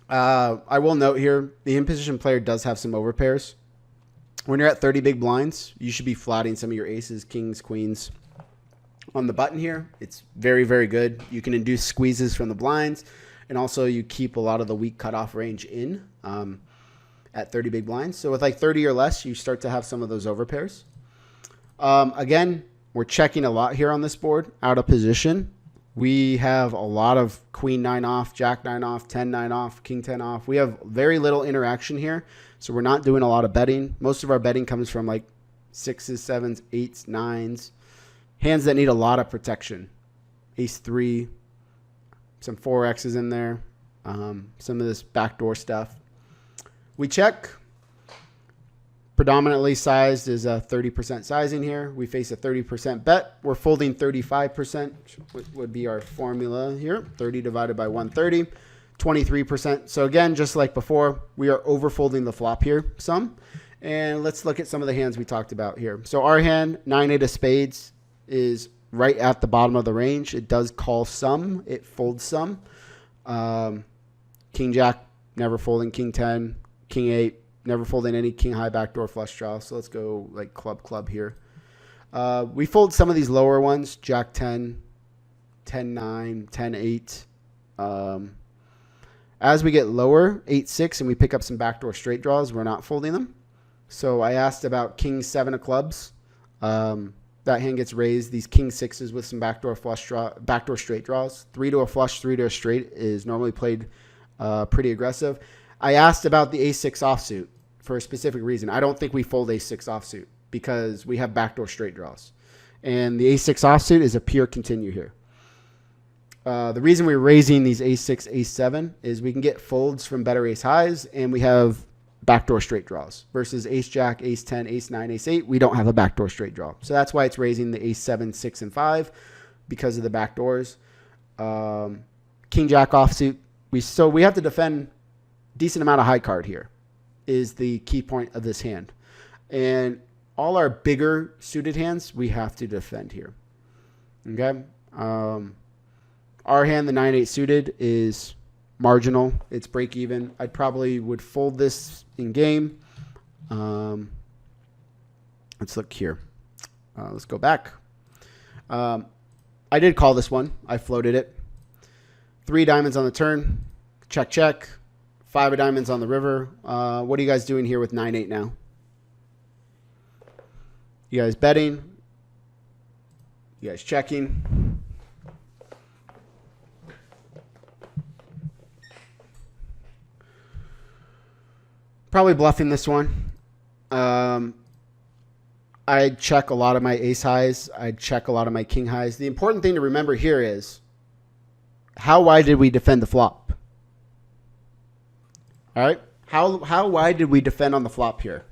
I will note here, the in-position player does have some overpairs. When you're at 30 big blinds, you should be flatting some of your aces, kings, queens. On the button here, it's very, very good. You can induce squeezes from the blinds, and also you keep a lot of the weak cutoff range in at 30 big blinds. So with like 30 or less, you start to have some of those overpairs. Again, we're checking a lot here on this board, out of position. We have a lot of queen 9 off, jack 9 off, 10 9 off, king 10 off. We have very little interaction here, so we're not doing a lot of betting. Most of our betting comes from like 6s, 7s, 8s, 9s. Hands that need a lot of protection. Ace-3, some 4Xs in there, some of this backdoor stuff. We check. Predominantly sized is a 30% sizing here. We face a 30% bet. We're folding 35%, which would be our formula here. 30 divided by 130, 23%. So again, just like before, we are overfolding the flop here some. And let's look at some of the hands we talked about here. So our hand, 9-8 of spades, is right at the bottom of the range. It does call some. It folds some. King Jack, never folding. King 10, King 8, never folding any king high backdoor flush draw. So let's go like club here. We fold some of these lower ones. Jack 10, 10 9, 10 8. As we get lower, 8 6, and we pick up some backdoor straight draws, we're not folding them. So I asked about king 7 of clubs. That hand gets raised. These king 6s with some backdoor flush draw, backdoor straight draws. 3 to a flush, 3 to a straight is normally played pretty aggressive. I asked about the ace-6 offsuit for a specific reason. I don't think we fold ace-6 offsuit because we have backdoor straight draws. And the ace-6 offsuit is a pure continue here. The reason we're raising these ace-6, ace-7 is we can get folds from better ace highs, and we have backdoor straight draws versus ace-jack, ace-10, ace-9, ace-8. We don't have a backdoor straight draw. So that's why it's raising the ace-7, 6, and 5 because of the backdoors. King-jack offsuit. So we have to defend decent amount of high card here is the key point of this hand. And all our bigger suited hands, we have to defend here. Okay. Our hand, the 9-8 suited, is marginal. It's break even. I probably would fold this in game. Let's look here. Let's go back. I did call this one. I floated it. 3 diamonds on the turn. Check, check. 5 of diamonds on the river. What are you guys doing here with 9-8 now? You guys betting? You guys checking? Probably bluffing this one. I'd check a lot of my ace highs. I'd check a lot of my king highs. The important thing to remember here is how wide did we defend the flop? All right. How wide did we defend on the flop here?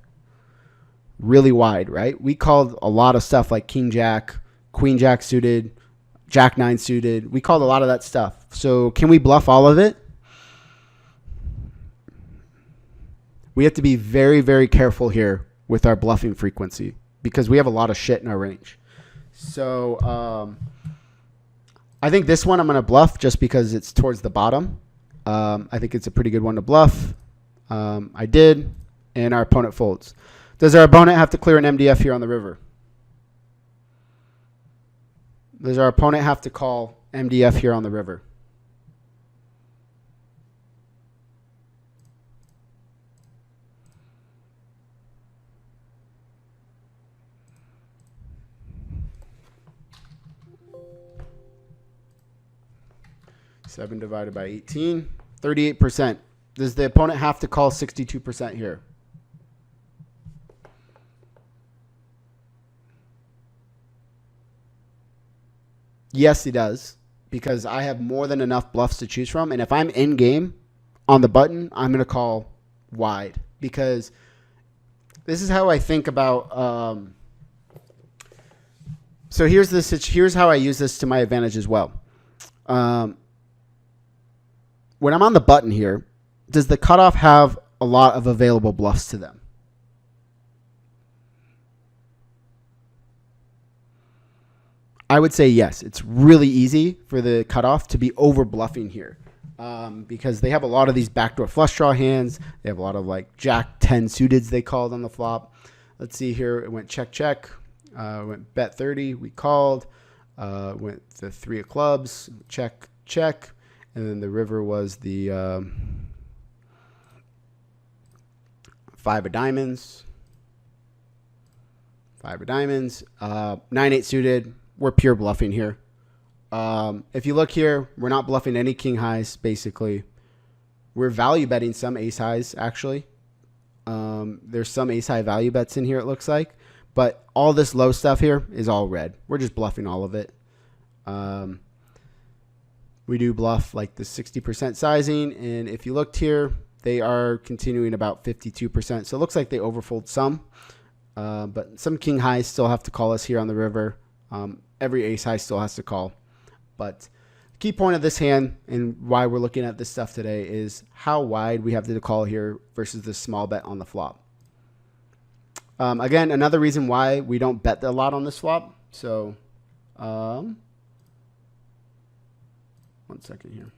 Really wide, right? We called a lot of stuff like king jack, queen jack suited, jack 9 suited. We called a lot of that stuff. So can we bluff all of it? We have to be very, very careful here with our bluffing frequency because we have a lot of shit in our range. So I think this one I'm going to bluff just because it's towards the bottom. I think it's a pretty good one to bluff. I did, and our opponent folds. Does our opponent have to clear an MDF here on the river? Does our opponent have to call MDF here on the river? 7 divided by 18, 38%. Does the opponent have to call 62% here? Yes, he does, because I have more than enough bluffs to choose from. And if I'm in game on the button, I'm going to call wide, because this is how I think about. So here's how I use this to my advantage as well. When I'm on the button here, does the cutoff have a lot of available bluffs to them? I would say yes. It's really easy for the cutoff to be over bluffing here, because they have a lot of these backdoor flush draw hands. They have a lot of like Jack 10 suiteds they called on the flop. Let's see here. It went check, check. Went bet 30. We called. Went the 3 of clubs. Check, check. And then the river was the 5 of diamonds. 5 of diamonds. 9-8 suited. We're pure bluffing here. If you look here, we're not bluffing any king highs, basically. We're value betting some ace highs, actually. There's some ace high value bets in here, it looks like. But all this low stuff here is all red. We're just bluffing all of it. We do bluff like the 60% sizing. And if you looked here, they are continuing about 52%. So it looks like they overfold some. But some king highs still have to call us here on the river. Every ace high still has to call. But the key point of this hand and why we're looking at this stuff today is how wide we have to call here versus the small bet on the flop. Again, another reason why we don't bet a lot on this flop. So, 1 second here.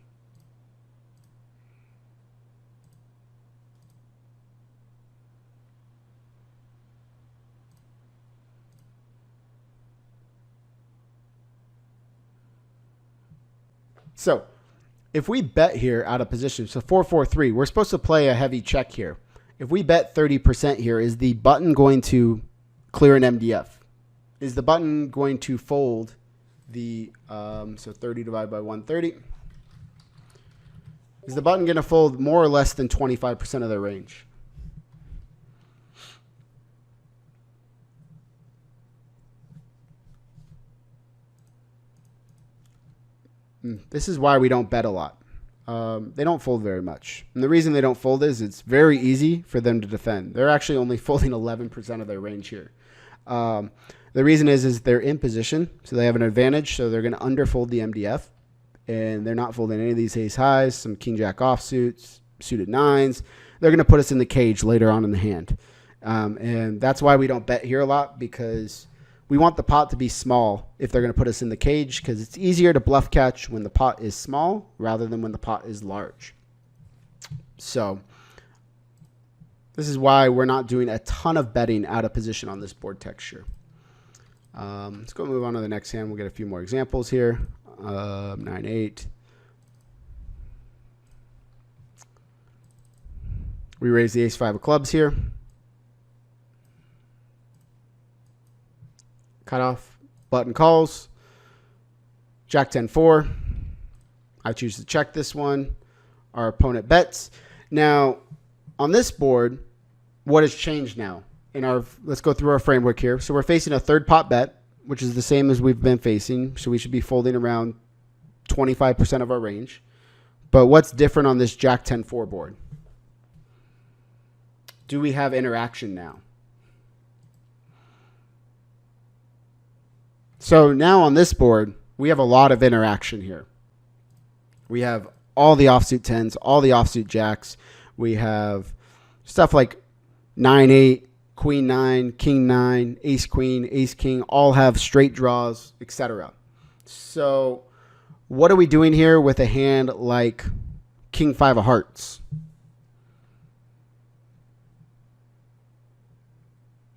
So if we bet here out of position, so 4-4-3, we're supposed to play a heavy check here. If we bet 30% here, is the button going to clear an MDF? Is the button going to fold the, so 30 divided by 130? Is the button going to fold more or less than 25% of their range? This is why we don't bet a lot. They don't fold very much. And the reason they don't fold is it's very easy for them to defend. They're actually only folding 11% of their range here. The reason is they're in position, so they have an advantage. So they're going to underfold the MDF, and they're not folding any of these ace highs, some king jack offsuits, suited nines. They're going to put us in the cage later on in the hand. And that's why we don't bet here a lot, because we want the pot to be small if they're going to put us in the cage, because it's easier to bluff catch when the pot is small rather than when the pot is large. So this is why we're not doing a ton of betting out of position on this board texture. Let's go move on to the next hand. We'll get a few more examples here. 9-8. We raise the ace 5 of clubs here. Cutoff, button calls, Jack 10-4. I choose to check this one. Our opponent bets. Now, on this board, what has changed now? Let's go through our framework here. So we're facing a third pot bet, which is the same as we've been facing. So we should be folding around 25% of our range. But what's different on this Jack 10-4 board? Do we have interaction now? So now on this board, we have a lot of interaction here. We have all the offsuit 10s, all the offsuit jacks. We have stuff like 9-8, queen 9, king 9, ace queen, ace king, all have straight draws, etc. So what are we doing here with a hand like king 5 of hearts?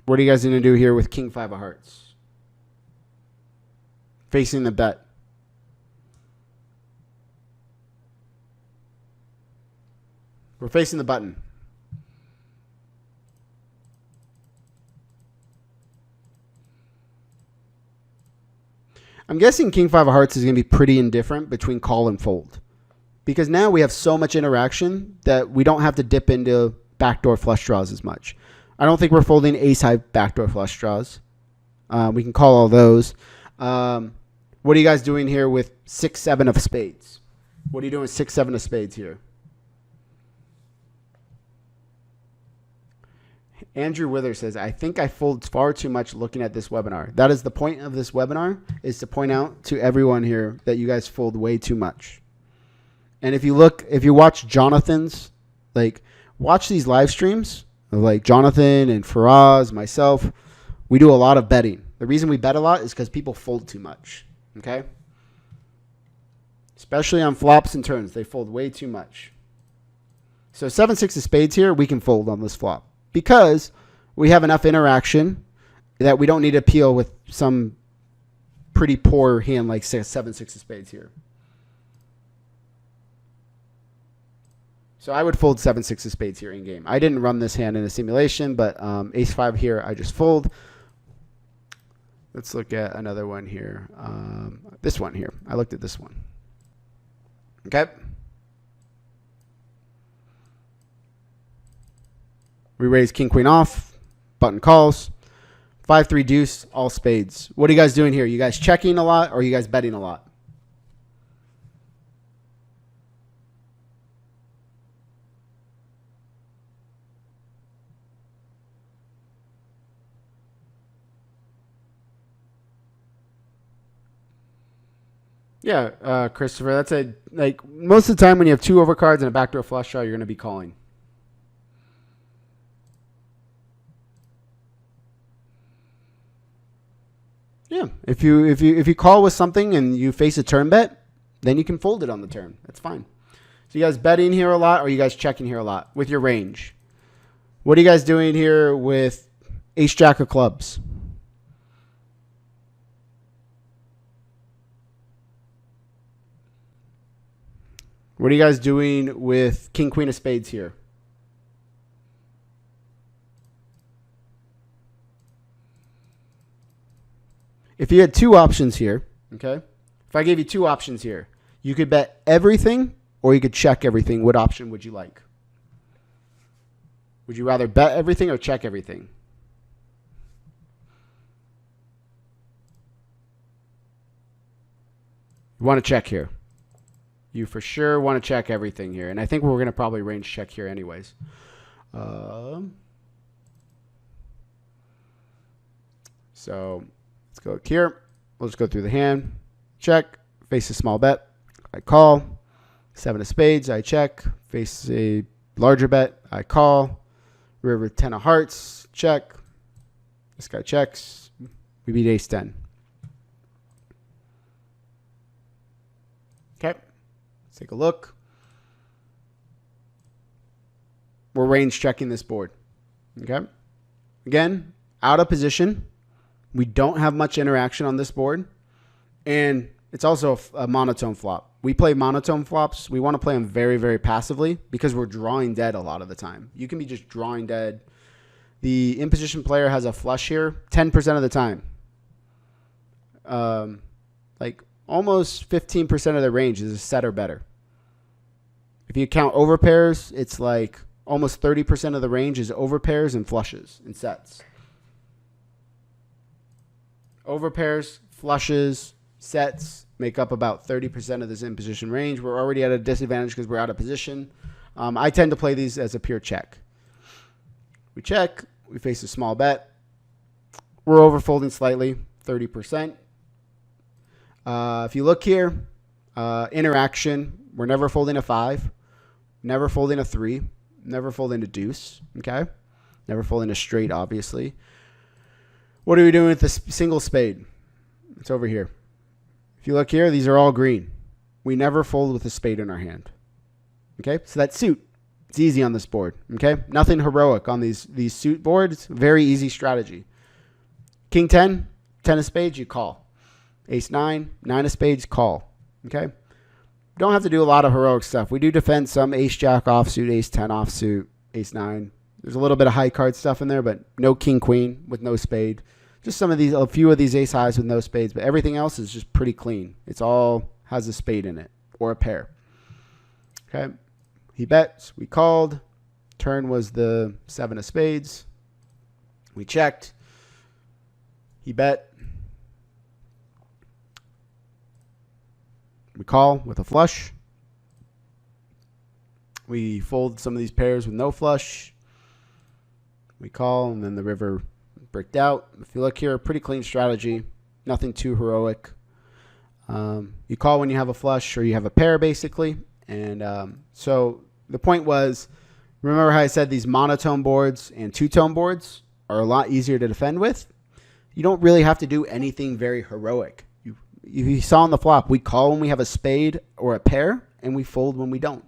What are you guys going to do here with king 5 of hearts? Facing the bet. We're facing the button. I'm guessing king 5 of hearts is going to be pretty indifferent between call and fold. because now we have so much interaction that we don't have to dip into backdoor flush draws as much. I don't think we're folding ace high backdoor flush draws. We can call all those. What are you guys doing here with 6-7 of spades? What are you doing with 6-7 of spades here? Andrew Wither says, I think I fold far too much looking at this webinar. That is the point of this webinar, is to point out to everyone here that you guys fold way too much. And if you watch Jonathan's, like, watch these live streams of like Jonathan and Faraz, myself, we do a lot of betting. The reason we bet a lot is because people fold too much, okay? Especially on flops and turns, they fold way too much. So 7-6 of spades here, we can fold on this flop because we have enough interaction that we don't need to peel with some pretty poor hand like 7-6 of spades here. So I would fold 7-6 of spades here in game. I didn't run this hand in a simulation, but ace-5 here, I just fold. Let's look at another one here. This one here. I looked at this one. Okay. We raise king, queen off. Button calls. 5-3 deuce, all spades. What are you guys doing here? You guys checking a lot or are you guys betting a lot? Yeah, Christopher, that's like most of the time when you have two overcards and a backdoor flush draw, you're going to be calling. Yeah, if you call with something and you face a turn bet, then you can fold it on the turn. That's fine. So you guys betting here a lot or are you guys checking here a lot with your range? What are you guys doing here with ace jack of clubs? What are you guys doing with king, queen of spades here? If you had two options here, okay? If I gave you two options here, you could bet everything or you could check everything. What option would you like? Would you rather bet everything or check everything? You want to check here. You for sure want to check everything here. And I think we're going to probably range check here anyways. So let's go here. We'll just go through the hand. Check. Face a small bet. I call. 7 of spades. I check. Face a larger bet. I call. River 10 of hearts. Check. This guy checks. We beat ace 10. Okay. Let's take a look. We're range checking this board. Okay. Again, out of position. We don't have much interaction on this board. And it's also a monotone flop. We play monotone flops. We want to play them very, very passively because we're drawing dead a lot of the time. You can be just drawing dead. The in-position player has a flush here 10% of the time. Like almost 15% of the range is a set or better. If you count overpairs, it's like almost 30% of the range is overpairs and flushes and sets. Overpairs, flushes, sets make up about 30% of this in-position range. We're already at a disadvantage because we're out of position. I tend to play these as a pure check. We check. We face a small bet. We're overfolding slightly, 30%. If you look here, interaction, we're never folding a 5, never folding a 3, never folding a deuce, okay? Never folding a straight, obviously. What are we doing with the single spade? It's over here. If you look here, these are all green. We never fold with a spade in our hand. Okay, so that's suit. It's easy on this board. Okay, nothing heroic on these suit boards. Very easy strategy. King 10, 10 of spades, you call. Ace 9, 9 of spades, call. Okay, don't have to do a lot of heroic stuff. We do defend some ace jack offsuit, ace 10 offsuit, ace 9. There's a little bit of high card stuff in there, but no king queen with no spade. Just some of these, a few of these ace highs with no spades, but everything else is just pretty clean. It's all has a spade in it or a pair. Okay. He bets. We called. Turn was the 7 of spades. We checked. He bet. We call with a flush. We fold some of these pairs with no flush. We call, and then the river bricked out. If you look here, pretty clean strategy. Nothing too heroic. You call when you have a flush or you have a pair, basically. And so the point was, remember how I said these monotone boards and two-tone boards are a lot easier to defend with? You don't really have to do anything very heroic. You saw on the flop, we call when we have a spade or a pair, and we fold when we don't.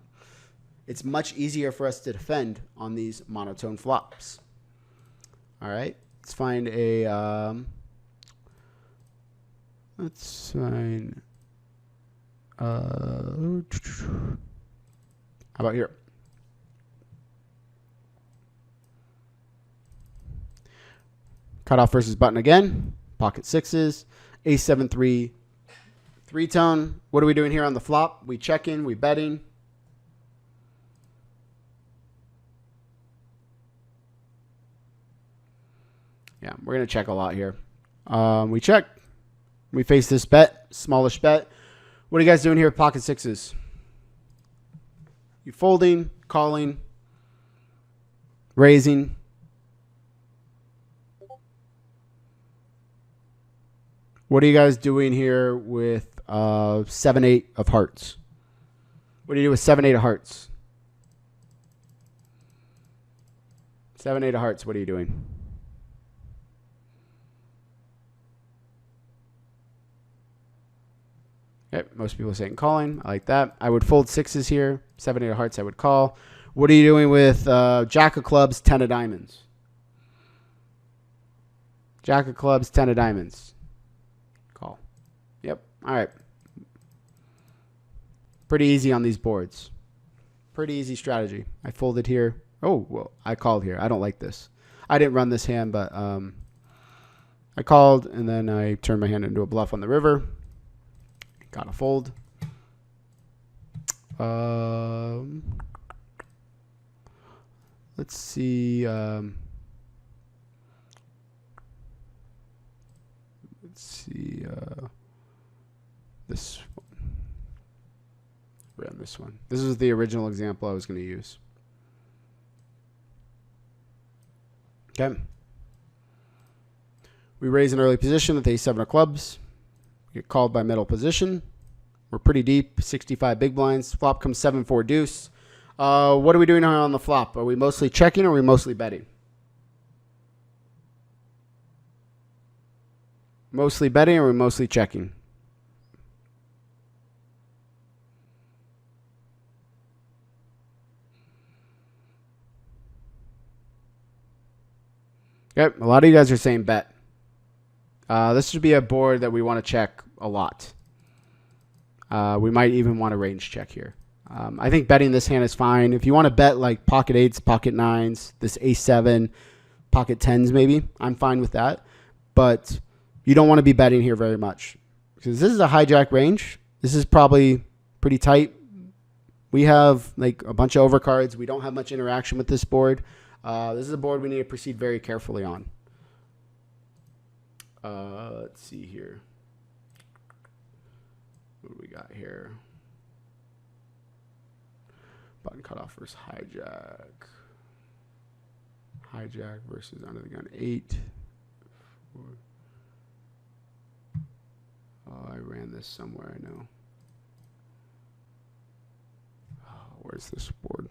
It's much easier for us to defend on these monotone flops. All right, let's find a, how about here? Cutoff versus button again, pocket sixes, A7-3, three-tone. What are we doing here on the flop? We checking, we betting. Yeah, we're going to check a lot here. We check. We face this bet, smallish bet. What are you guys doing here with pocket sixes? You folding, calling, raising. What are you guys doing here with 7-8 of hearts? What do you do with 7-8 of hearts? 7-8 of hearts, what are you doing? Okay, most people are saying calling. I like that. I would fold sixes here. 7-8 of hearts, I would call. What are you doing with Jack of clubs, 10 of diamonds? Jack of clubs, 10 of diamonds. Call. Yep. All right. Pretty easy on these boards. Pretty easy strategy. I folded here. Oh, well, I called here. I don't like this. I didn't run this hand, but I called, and then I turned my hand into a bluff on the river. Got a fold. Let's see. This one. Ran this one. This is the original example I was going to use. Okay. We raise an early position with A7 of clubs. Get called by middle position. We're pretty deep, 65 big blinds. Flop comes 7-4 deuce. What are we doing on the flop? Are we mostly checking or are we mostly betting? Mostly betting or are we mostly checking? Yep, a lot of you guys are saying bet. This should be a board that we want to check a lot. We might even want to range check here. I think betting this hand is fine. If you want to bet like pocket eights, pocket nines, this A7, pocket tens maybe, I'm fine with that. But you don't want to be betting here very much because this is a hijack range. This is probably pretty tight. We have like a bunch of overcards. We don't have much interaction with this board. This is a board we need to proceed very carefully on. Let's see here. What do we got here? Button cutoff versus hijack. Hijack versus under the gun 8. 4. Oh, I ran this somewhere, I know. Oh, where's this board?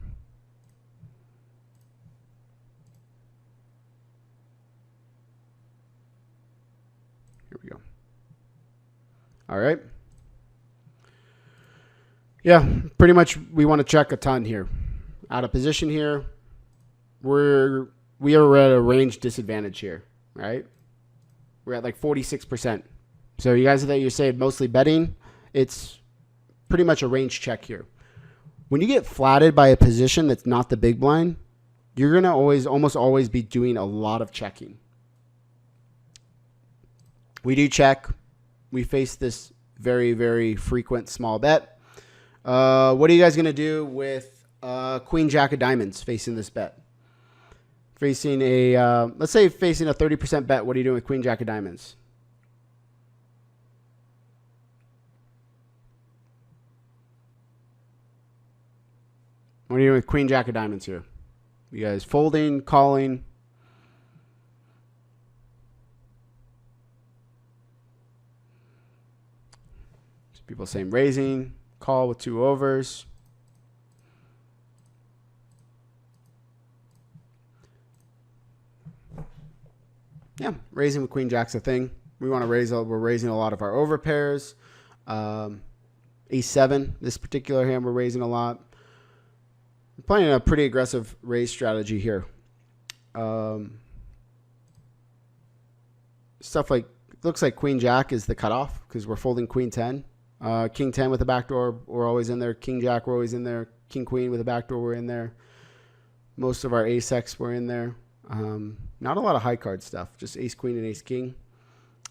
Here we go. All right. Yeah, pretty much we want to check a ton here. Out of position here. We are at a range disadvantage here, right? We're at like 46%. So you guys that you're saying mostly betting, it's pretty much a range check here. When you get flatted by a position that's not the big blind, you're going to almost always be doing a lot of checking. We do check. We face this very, very frequent small bet. What are you guys going to do with Queen Jack of diamonds facing this bet? Facing a, let's say facing a 30% bet, what are you doing with Queen Jack of diamonds? What are you doing with Queen Jack of diamonds here? You guys folding, calling? People saying raising, call with 2 overs. Yeah, raising with Queen Jack's a thing. We want to raise. We're raising a lot of our over pairs. A7, this particular hand, we're raising a lot. We're playing a pretty aggressive raise strategy here. Stuff like, looks like Queen Jack is the cutoff because we're folding Queen 10. King 10 with a backdoor, we're always in there. King Jack, we're always in there. King Queen with a backdoor, we're in there. Most of our ace-X, we're in there. Not a lot of high card stuff, just ace queen and ace king.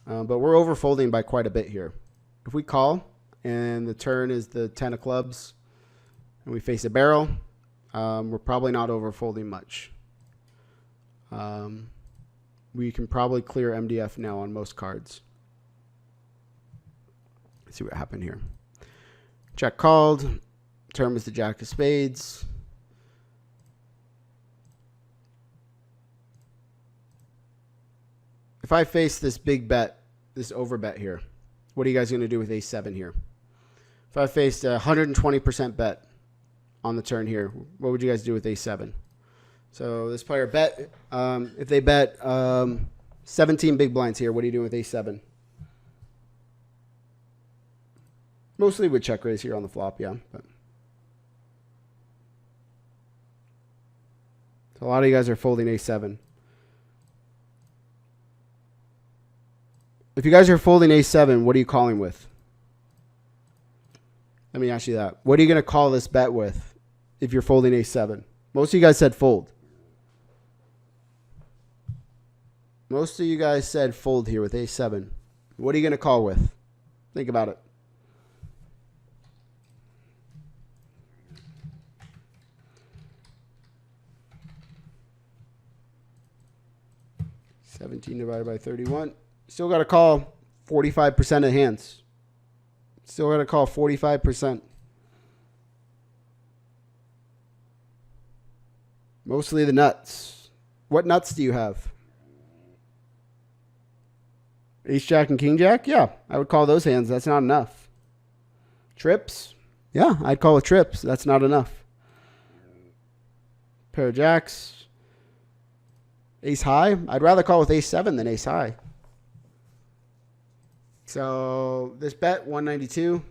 But we're over folding by quite a bit here. If we call and the turn is the 10 of clubs and we face a barrel, we're probably not over folding much. We can probably clear MDF now on most cards. Let's see what happened here. Check called. Turn was the Jack of spades. If I face this big bet, this over bet here, what are you guys going to do with ace-7 here? If I faced a 120% bet on the turn here, what would you guys do with ace-7? So this player bet, if they bet 17 big blinds here, what are you doing with ace-7? Mostly with check raise here on the flop, yeah. But so a lot of you guys are folding ace-7. If you guys are folding ace-7, what are you calling with? Let me ask you that. What are you going to call this bet with if you're folding ace-7? Most of you guys said fold. Most of you guys said fold here with ace-7. What are you going to call with? Think about it. $17 divided by 31. Still got to call 45% of hands. Still got to call 45%. Mostly the nuts. What nuts do you have? Ace Jack and King Jack? Yeah, I would call those hands. That's not enough. Trips? Yeah, I'd call it trips. That's not enough. Pair of jacks. Ace high? I'd rather call with ace-7 than ace high. So this bet, 192.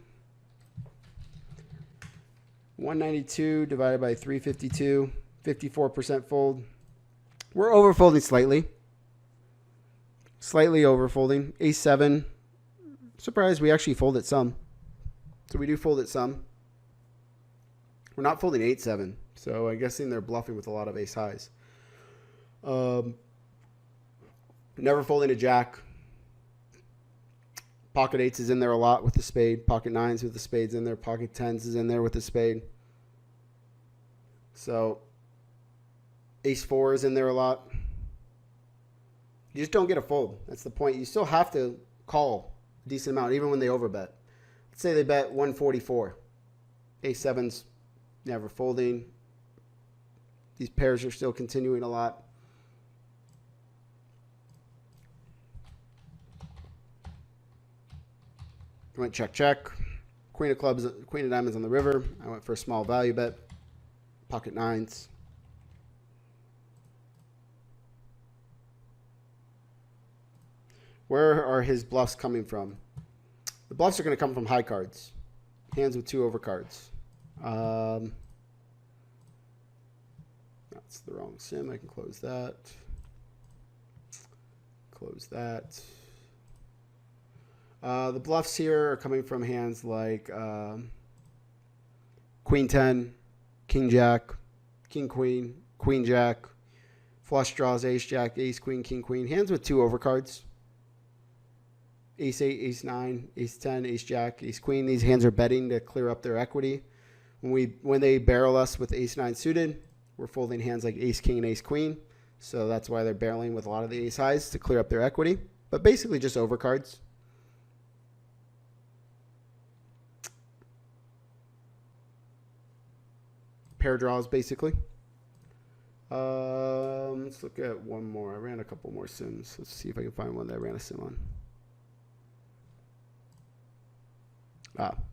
192 divided by 352. 54% fold. We're over folding slightly. Slightly over folding. Ace-7. Surprised we actually folded some. So we do fold it some. We're not folding 8-7. So I'm guessing they're bluffing with a lot of ace highs. Never folding a jack. Pocket 8s is in there a lot with the spade. Pocket 9s with the spades in there. Pocket 10s is in there with the spade. So ace-4 is in there a lot. You just don't get a fold. That's the point. You still have to call a decent amount, even when they overbet. Let's say they bet 144. Ace-7's never folding. These pairs are still continuing a lot. I went check, check. Queen of clubs, queen of diamonds on the river. I went for a small value bet. Pocket 9s. Where are his bluffs coming from? The bluffs are going to come from high cards. Hands with 2 overcards. That's the wrong sim. I can close that. Close that. The bluffs here are coming from hands like Queen 10, King Jack, King Queen, Queen Jack, flush draws, Ace Jack, Ace Queen, King Queen. Hands with 2 overcards. Ace 8, Ace 9, Ace 10, Ace Jack, Ace Queen. These hands are betting to clear up their equity. When they barrel us with ace nine suited, we're folding hands like ace king and ace queen. So that's why they're barreling with a lot of the ace highs to clear up their equity. But basically just overcards. Pair draws, basically. Let's look at one more. I ran a couple more sims. Let's see if I can find one that I ran a sim on.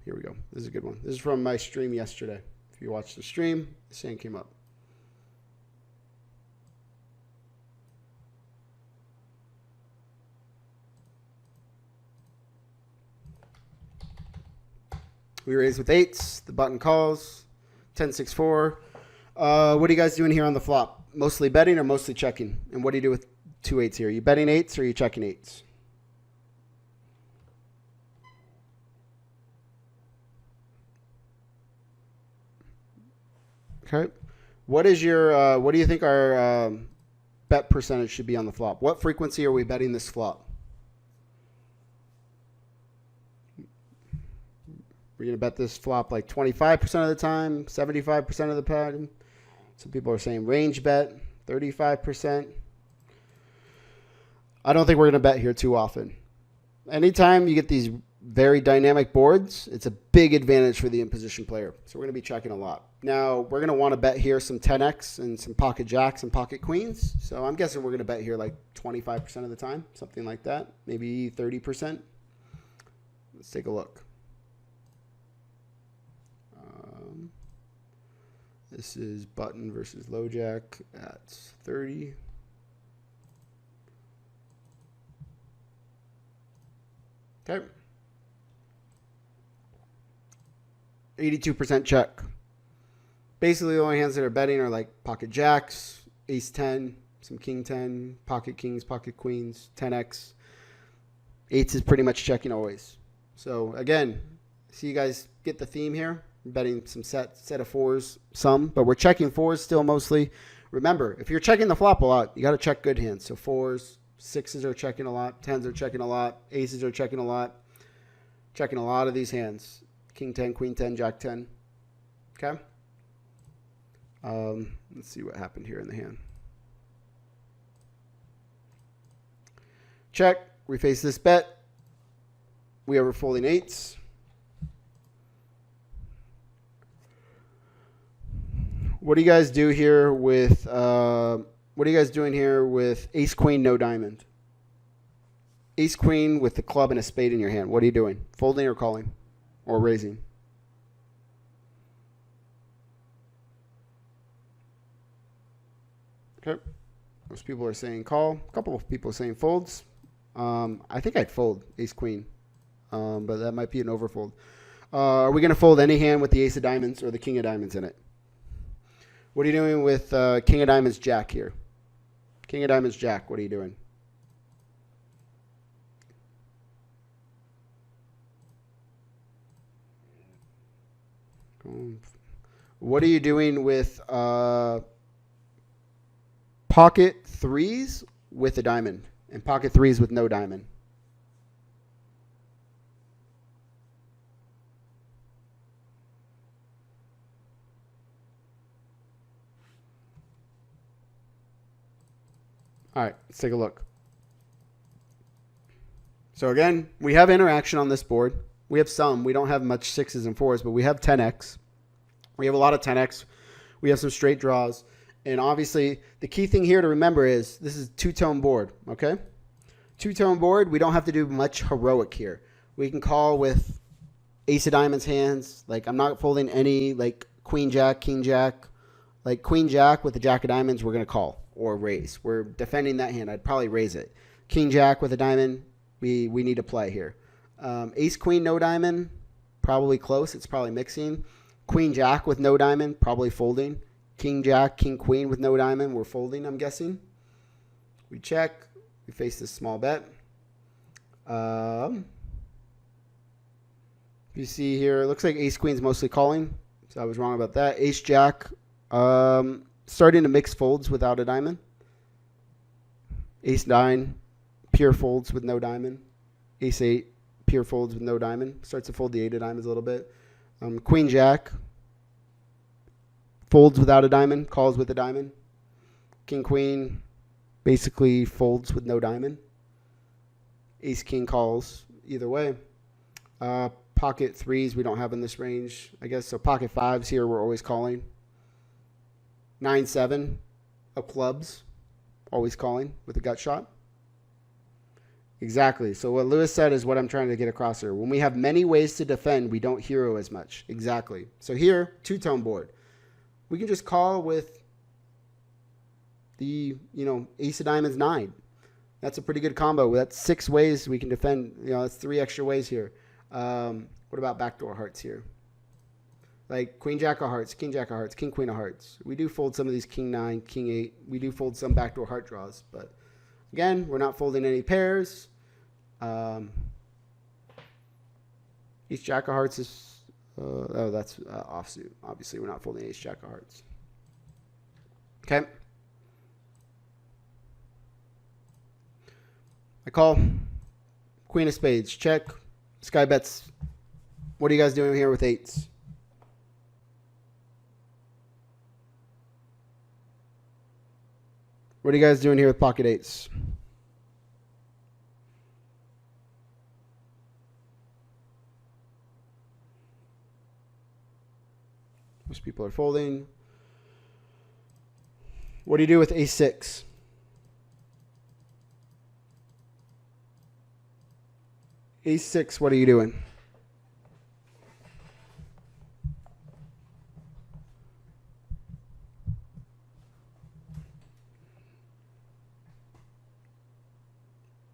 Here we go. This is a good one. This is from my stream yesterday. If you watched the stream, this hand came up. We raise with eights. The button calls. 10-6-4. What are you guys doing here on the flop? Mostly betting or mostly checking? And what do you do with 2 8s here? Are you betting eights or are you checking eights? Okay. What is your? What do you think our bet percentage should be on the flop? What frequency are we betting this flop? We're going to bet this flop like 25% of the time, 75% of the time. Some people are saying range bet, 35%. I don't think we're going to bet here too often. Anytime you get these very dynamic boards, it's a big advantage for the in-position player. So we're going to be checking a lot. Now, we're going to want to bet here some 10x and some pocket jacks and pocket queens. So I'm guessing we're going to bet here like 25% of the time, something like that, maybe 30%. Let's take a look. This is button versus low jack at 30. Okay. 82% check. Basically, the only hands that are betting are like pocket jacks, ace 10, some king 10, pocket kings, pocket queens, 10x. Eights is pretty much checking always. So again, see you guys get the theme here. Betting some set of fours, but we're checking fours still mostly. Remember, if you're checking the flop a lot, you got to check good hands. So fours, sixes are checking a lot, tens are checking a lot, aces are checking a lot. Checking a lot of these hands. King 10, queen 10, jack 10. Okay. Let's see what happened here in the hand. Check. We face this bet. We are folding eights. What do you guys do here with what are you guys doing here with ace queen no diamond? Ace queen with the club and a spade in your hand. What are you doing? Folding or calling or raising? Okay. Most people are saying call. A couple of people are saying folds. I think I'd fold ace queen, but that might be an overfold. Are we going to fold any hand with the ace of diamonds or the king of diamonds in it? What are you doing with king of diamonds jack here? King of diamonds jack, what are you doing? What are you doing with pocket threes with a diamond and pocket threes with no diamond? All right, let's take a look. So again, we have interaction on this board. We have some. We don't have much sixes and fours, but we have 10x. We have a lot of 10x. We have some straight draws. And obviously, the key thing here to remember is this is two-tone board, okay? Two-tone board, we don't have to do much heroic here. We can call with ace of diamonds hands. Like, I'm not folding any, like, queen jack, king jack. Like, queen jack with the jack of diamonds, we're going to call or raise. We're defending that hand. I'd probably raise it. King jack with a diamond, we need to play here. Ace queen no diamond, probably close. It's probably mixing. Queen jack with no diamond, probably folding. King jack, king queen with no diamond, we're folding, I'm guessing. We check. We face this small bet. You see here, it looks like ace queen's mostly calling. So I was wrong about that. Ace jack. Starting to mix folds without a diamond. Ace 9, pure folds with no diamond. Ace 8, pure folds with no diamond. Starts to fold the 8 of diamonds a little bit. Queen jack. folds without a diamond, calls with a diamond. King, queen basically folds with no diamond. Ace, king calls either way. Pocket threes we don't have in this range, I guess. So pocket fives here we're always calling. 9-7 of clubs, always calling with a gut shot. Exactly. So what Lewis said is what I'm trying to get across here. When we have many ways to defend, we don't hero as much. Exactly. So here, two-tone board. We can just call with the, ace of diamonds 9. That's a pretty good combo. That's 6 ways we can defend. That's 3 extra ways here. What about backdoor hearts here? Like queen jack of hearts, king jack of hearts, king queen of hearts. We do fold some of these king 9, king 8. We do fold some backdoor heart draws, but again, we're not folding any pairs. Ace jack of hearts is that's offsuit. Obviously, we're not folding ace jack of hearts. Okay. I call queen of spades. Check. Sky bets. What are you guys doing here with 8s? What are you guys doing here with pocket 8s? Most people are folding. What do you do with ace 6? Ace 6, what are you doing?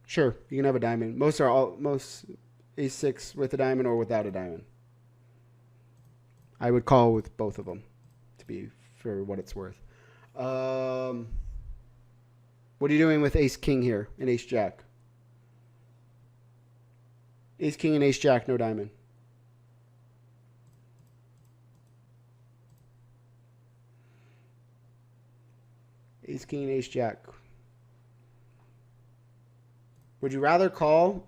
Sure, you can have a diamond. Most ace 6 with a diamond or without a diamond. I would call with both of them, to be for what it's worth. What are you doing with ace king here and ace jack? Ace king and ace jack, no diamond. Ace king and ace jack. Would you rather call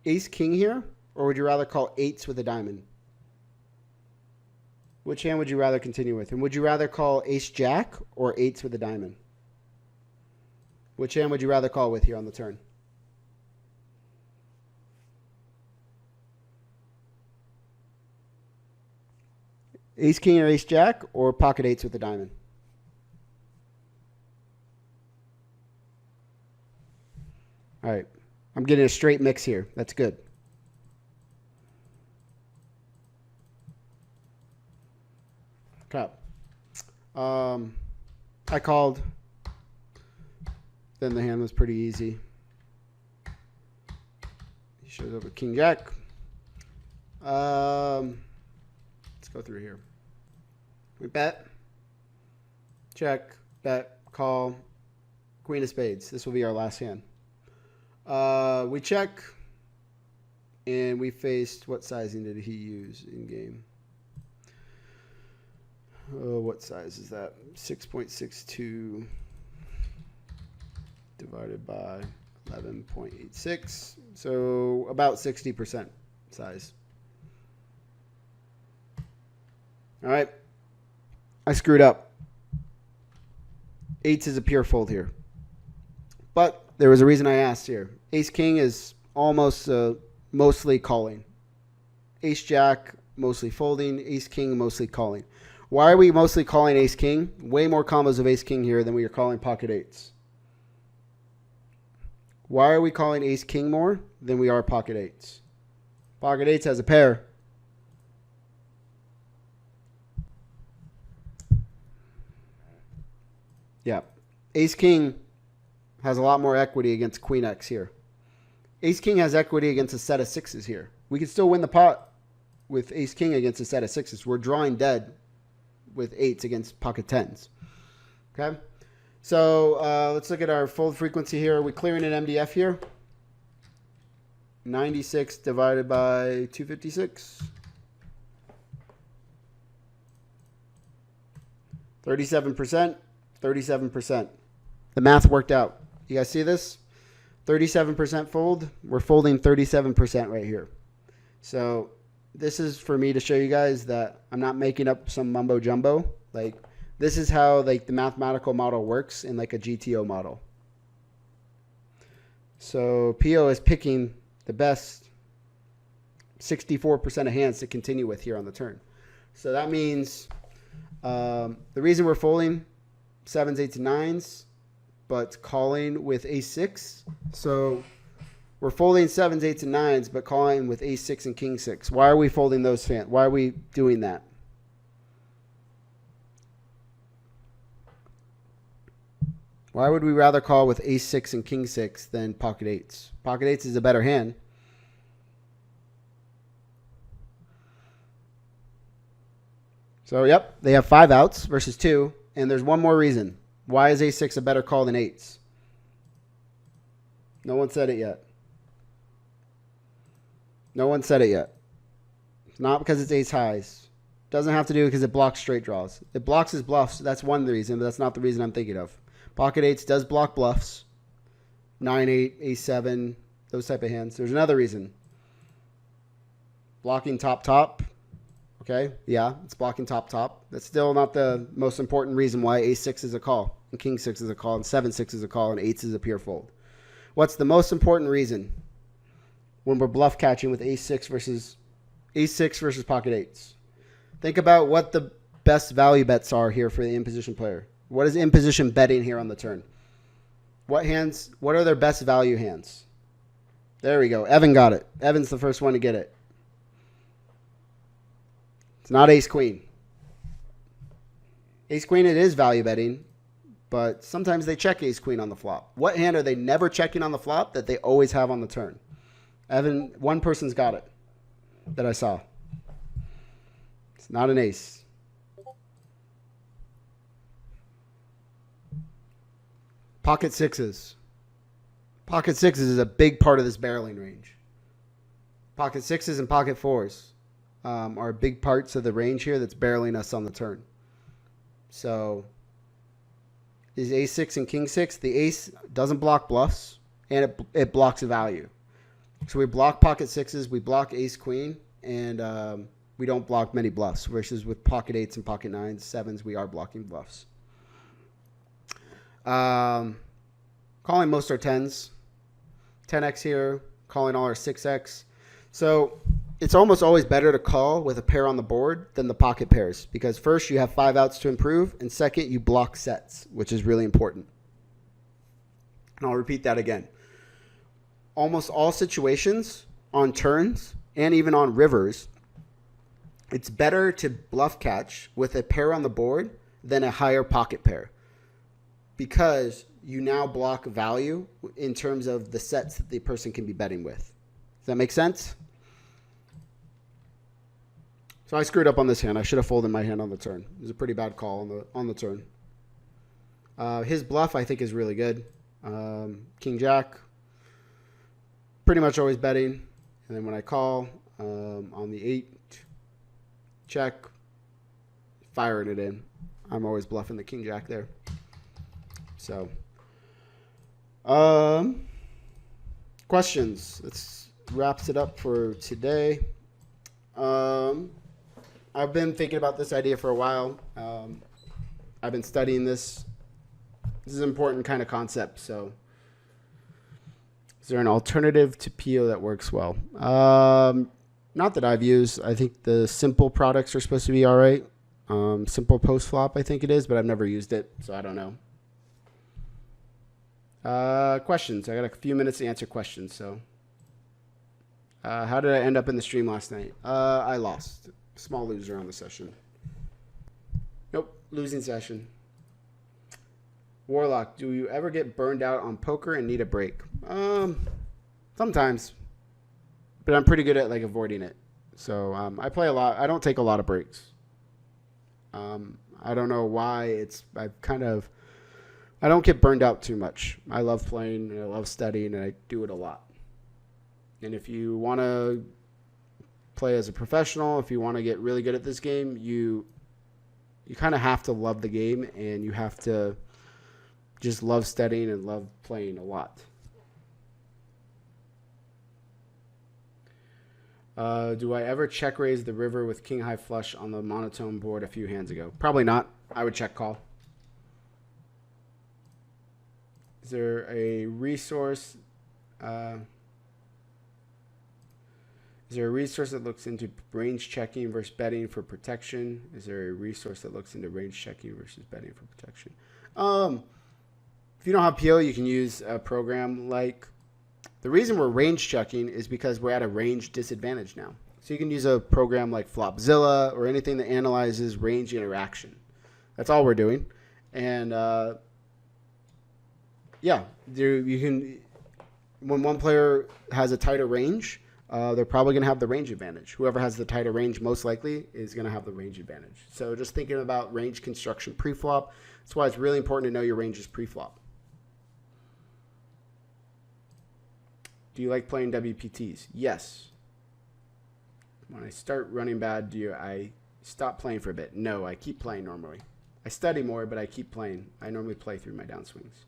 ace king here, or would you rather call 8s with a diamond? Which hand would you rather continue with? And would you rather call ace jack or 8s with a diamond? Which hand would you rather call with here on the turn? Ace king or ace jack, or pocket 8s with a diamond? All right. I'm getting a straight mix here. That's good. Crap. I called. Then the hand was pretty easy. He shows over king jack. Let's go through here. We bet. Check. Bet. Call. Queen of spades. This will be our last hand. We check. And we faced, what sizing did he use in game? What size is that? 6.62 divided by 11.86. So about 60% size. All right. I screwed up. 8s is a pure fold here. But there was a reason I asked here. Ace king is almost mostly calling. Ace jack, mostly folding. Ace king, mostly calling. Why are we mostly calling ace king? Way more combos of ace king here than we are calling pocket 8s. Why are we calling ace king more than we are pocket 8s? Pocket 8s has a pair. Yeah. Ace king has a lot more equity against queen X here. Ace king has equity against a set of 6s here. We can still win the pot with ace king against a set of 6s. We're drawing dead with 8s against pocket 10s. Okay? So let's look at our fold frequency here. Are we clearing an MDF here? 96 divided by 256. 37%. 37%. The math worked out. You guys see this? 37% fold. We're folding 37% right here. So this is for me to show you guys that I'm not making up some mumbo jumbo. Like This is how like the mathematical model works in like a GTO model. So PO is picking the best 64% of hands to continue with here on the turn. So that means the reason we're folding 7s, 8s, and 9s, but calling with ace-6. So we're folding 7s, 8s, and 9s, but calling with ace-6 and king-6. Why are we folding those fans? Why are we doing that? Why would we rather call with ace-6 and king-6 than pocket 8s? Pocket 8s is a better hand. So, yep, they have 5 outs versus 2. And there's one more reason. Why is ace-6 a better call than 8s? No one said it yet. No one said it yet. It's not because it's ace highs. Doesn't have to do because it blocks straight draws. It blocks his bluffs. That's one reason, but that's not the reason I'm thinking of. Pocket 8s does block bluffs. 9-8, ace-7, those type of hands. There's another reason. Blocking top. Okay, yeah, it's blocking top. That's still not the most important reason why ace-6 is a call, and king-6 is a call, and 7-6 is a call, and 8s is a pure fold. What's the most important reason when we're bluff catching with ace-6 versus pocket 8s? Think about what the best value bets are here for the in-position player. What is in-position betting here on the turn? What are their best value hands? There we go. Evan got it. Evan's the first one to get it. It's not ace-queen. Ace-queen, it is value betting, but sometimes they check ace-queen on the flop. What hand are they never checking on the flop that they always have on the turn? Evan, one person's got it that I saw. It's not an ace. Pocket 6s. Pocket 6s is a big part of this barreling range. Pocket 6s and pocket 4s. Are big parts of the range here that's barreling us on the turn. So is ace-6 and king-6. The ace doesn't block bluffs, and it blocks a value. So we block pocket 6s, we block ace-queen, and we don't block many bluffs, versus with pocket 8s and pocket 9s, 7s, we are blocking bluffs. Calling most our 10s. 10x here, calling all our 6x. So it's almost always better to call with a pair on the board than the pocket pairs, because first you have 5 outs to improve, and second you block sets, which is really important. And I'll repeat that again. Almost all situations on turns and even on rivers, it's better to bluff catch with a pair on the board than a higher pocket pair, because you now block value in terms of the sets that the person can be betting with. Does that make sense? So I screwed up on this hand. I should have folded my hand on the turn. It was a pretty bad call on the turn. His bluff, I think, is really good. King Jack, pretty much always betting. And then when I call on the 8, check, firing it in. I'm always bluffing the King Jack there. So, questions. This wraps it up for today. I've been thinking about this idea for a while. I've been studying this. This is an important kind of concept. So, is there an alternative to PO that works well? Not that I've used. I think the simple products are supposed to be all right. Simple post flop, I think it is, but I've never used it, so I don't know. Questions. I got a few minutes to answer questions. So, how did I end up in the stream last night? I lost. Small loser on the session. Nope, losing session. Warlock, do you ever get burned out on poker and need a break? Sometimes, but I'm pretty good at like avoiding it. So I play a lot. I don't take a lot of breaks. I don't know why. I don't get burned out too much. I love playing and I love studying and I do it a lot. And if you want to play as a professional, if you want to get really good at this game, you kind of have to love the game, and you have to just love studying and love playing a lot. Do I ever check raise the river with king high flush on the monotone board a few hands ago? Probably not. I would check call. Is there a resource? Is there a resource that looks into range checking versus betting for protection? Is there a resource that looks into range checking versus betting for protection? If you don't have PO, you can use a program like, the reason we're range checking is because we're at a range disadvantage now. So you can use a program like Flopzilla or anything that analyzes range interaction. That's all we're doing. And yeah, you can, when one player has a tighter range, they're probably going to have the range advantage. Whoever has the tighter range most likely is going to have the range advantage. So just thinking about range construction pre-flop, that's why it's really important to know your ranges pre-flop. Do you like playing WPTs? Yes. When I start running bad, do I stop playing for a bit? No, I keep playing normally. I study more, but I keep playing. I normally play through my downswings.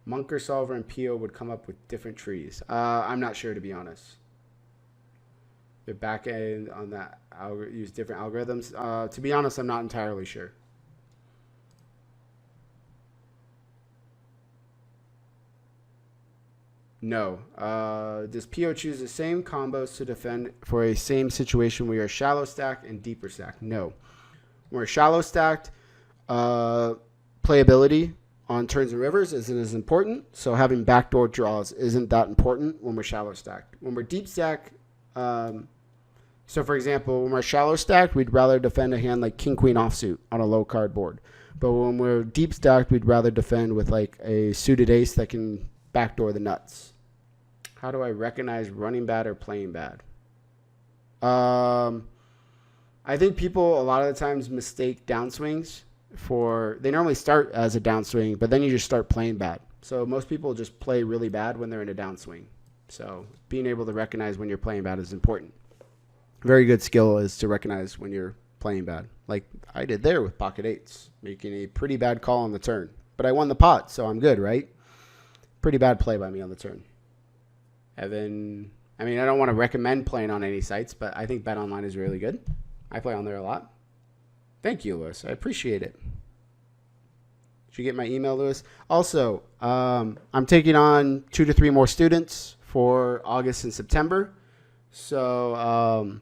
Munker Solver and PO would come up with different trees. I'm not sure, to be honest. The back end on that use different algorithms. To be honest, I'm not entirely sure. No. Does PO choose the same combos to defend for a same situation where you're shallow stacked and deeper stacked? No. When we're shallow stacked, playability on turns and rivers isn't as important. So having backdoor draws isn't that important when we're shallow stacked. When we're deep stacked, so for example, when we're shallow stacked, we'd rather defend a hand like King Queen offsuit on a low card board. But when we're deep stacked, we'd rather defend with like a suited ace that can backdoor the nuts. How do I recognize running bad or playing bad? I think people a lot of the times mistake downswings for, they normally start as a downswing, but then you just start playing bad. So most people just play really bad when they're in a downswing. So being able to recognize when you're playing bad is important. Very good skill is to recognize when you're playing bad. Like I did there with pocket eights, making a pretty bad call on the turn. But I won the pot, so I'm good, right? Pretty bad play by me on the turn. Evan, I mean, I don't want to recommend playing on any sites, but I think BetOnline is really good. I play on there a lot. Thank you, Lewis. I appreciate it. Did you get my email, Lewis? Also, I'm taking on 2 to 3 more students for August and September. So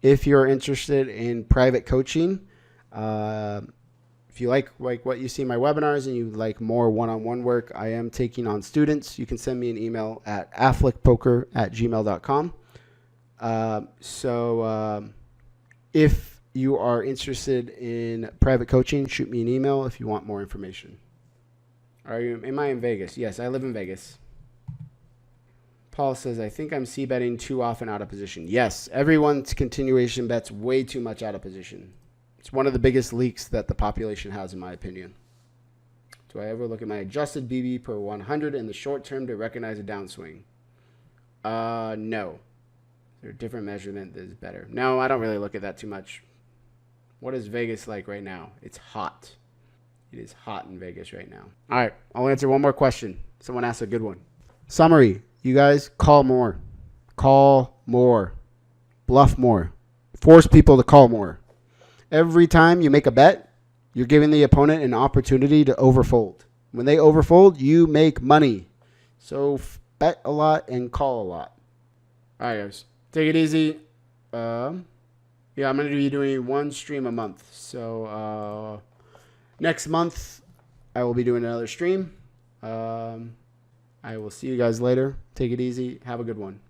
if you're interested in private coaching, if you like what you see in my webinars and you like more one-on-one work, I am taking on students. You can send me an email at affleckpoker@gmail.com. If you are interested in private coaching, shoot me an email if you want more information. Am I in Vegas? Yes, I live in Vegas. Paul says, I think I'm c-betting too often out of position. Yes, everyone's continuation bets way too much out of position. It's one of the biggest leaks that the population has, in my opinion. Do I ever look at my adjusted BB per 100 in the short term to recognize a downswing? No. Is there a different measurement that is better? No, I don't really look at that too much. What is Vegas like right now? It's hot. It is hot in Vegas right now. All right, I'll answer one more question. Someone asked a good one. Summary, you guys, call more. Call more. Bluff more. Force people to call more. Every time you make a bet, you're giving the opponent an opportunity to overfold. When they overfold, you make money. So bet a lot and call a lot. All right, guys. Take it easy. Yeah, I'm going to be doing 1 stream a month. So next month, I will be doing another stream. I will see you guys later. Take it easy. Have a good one.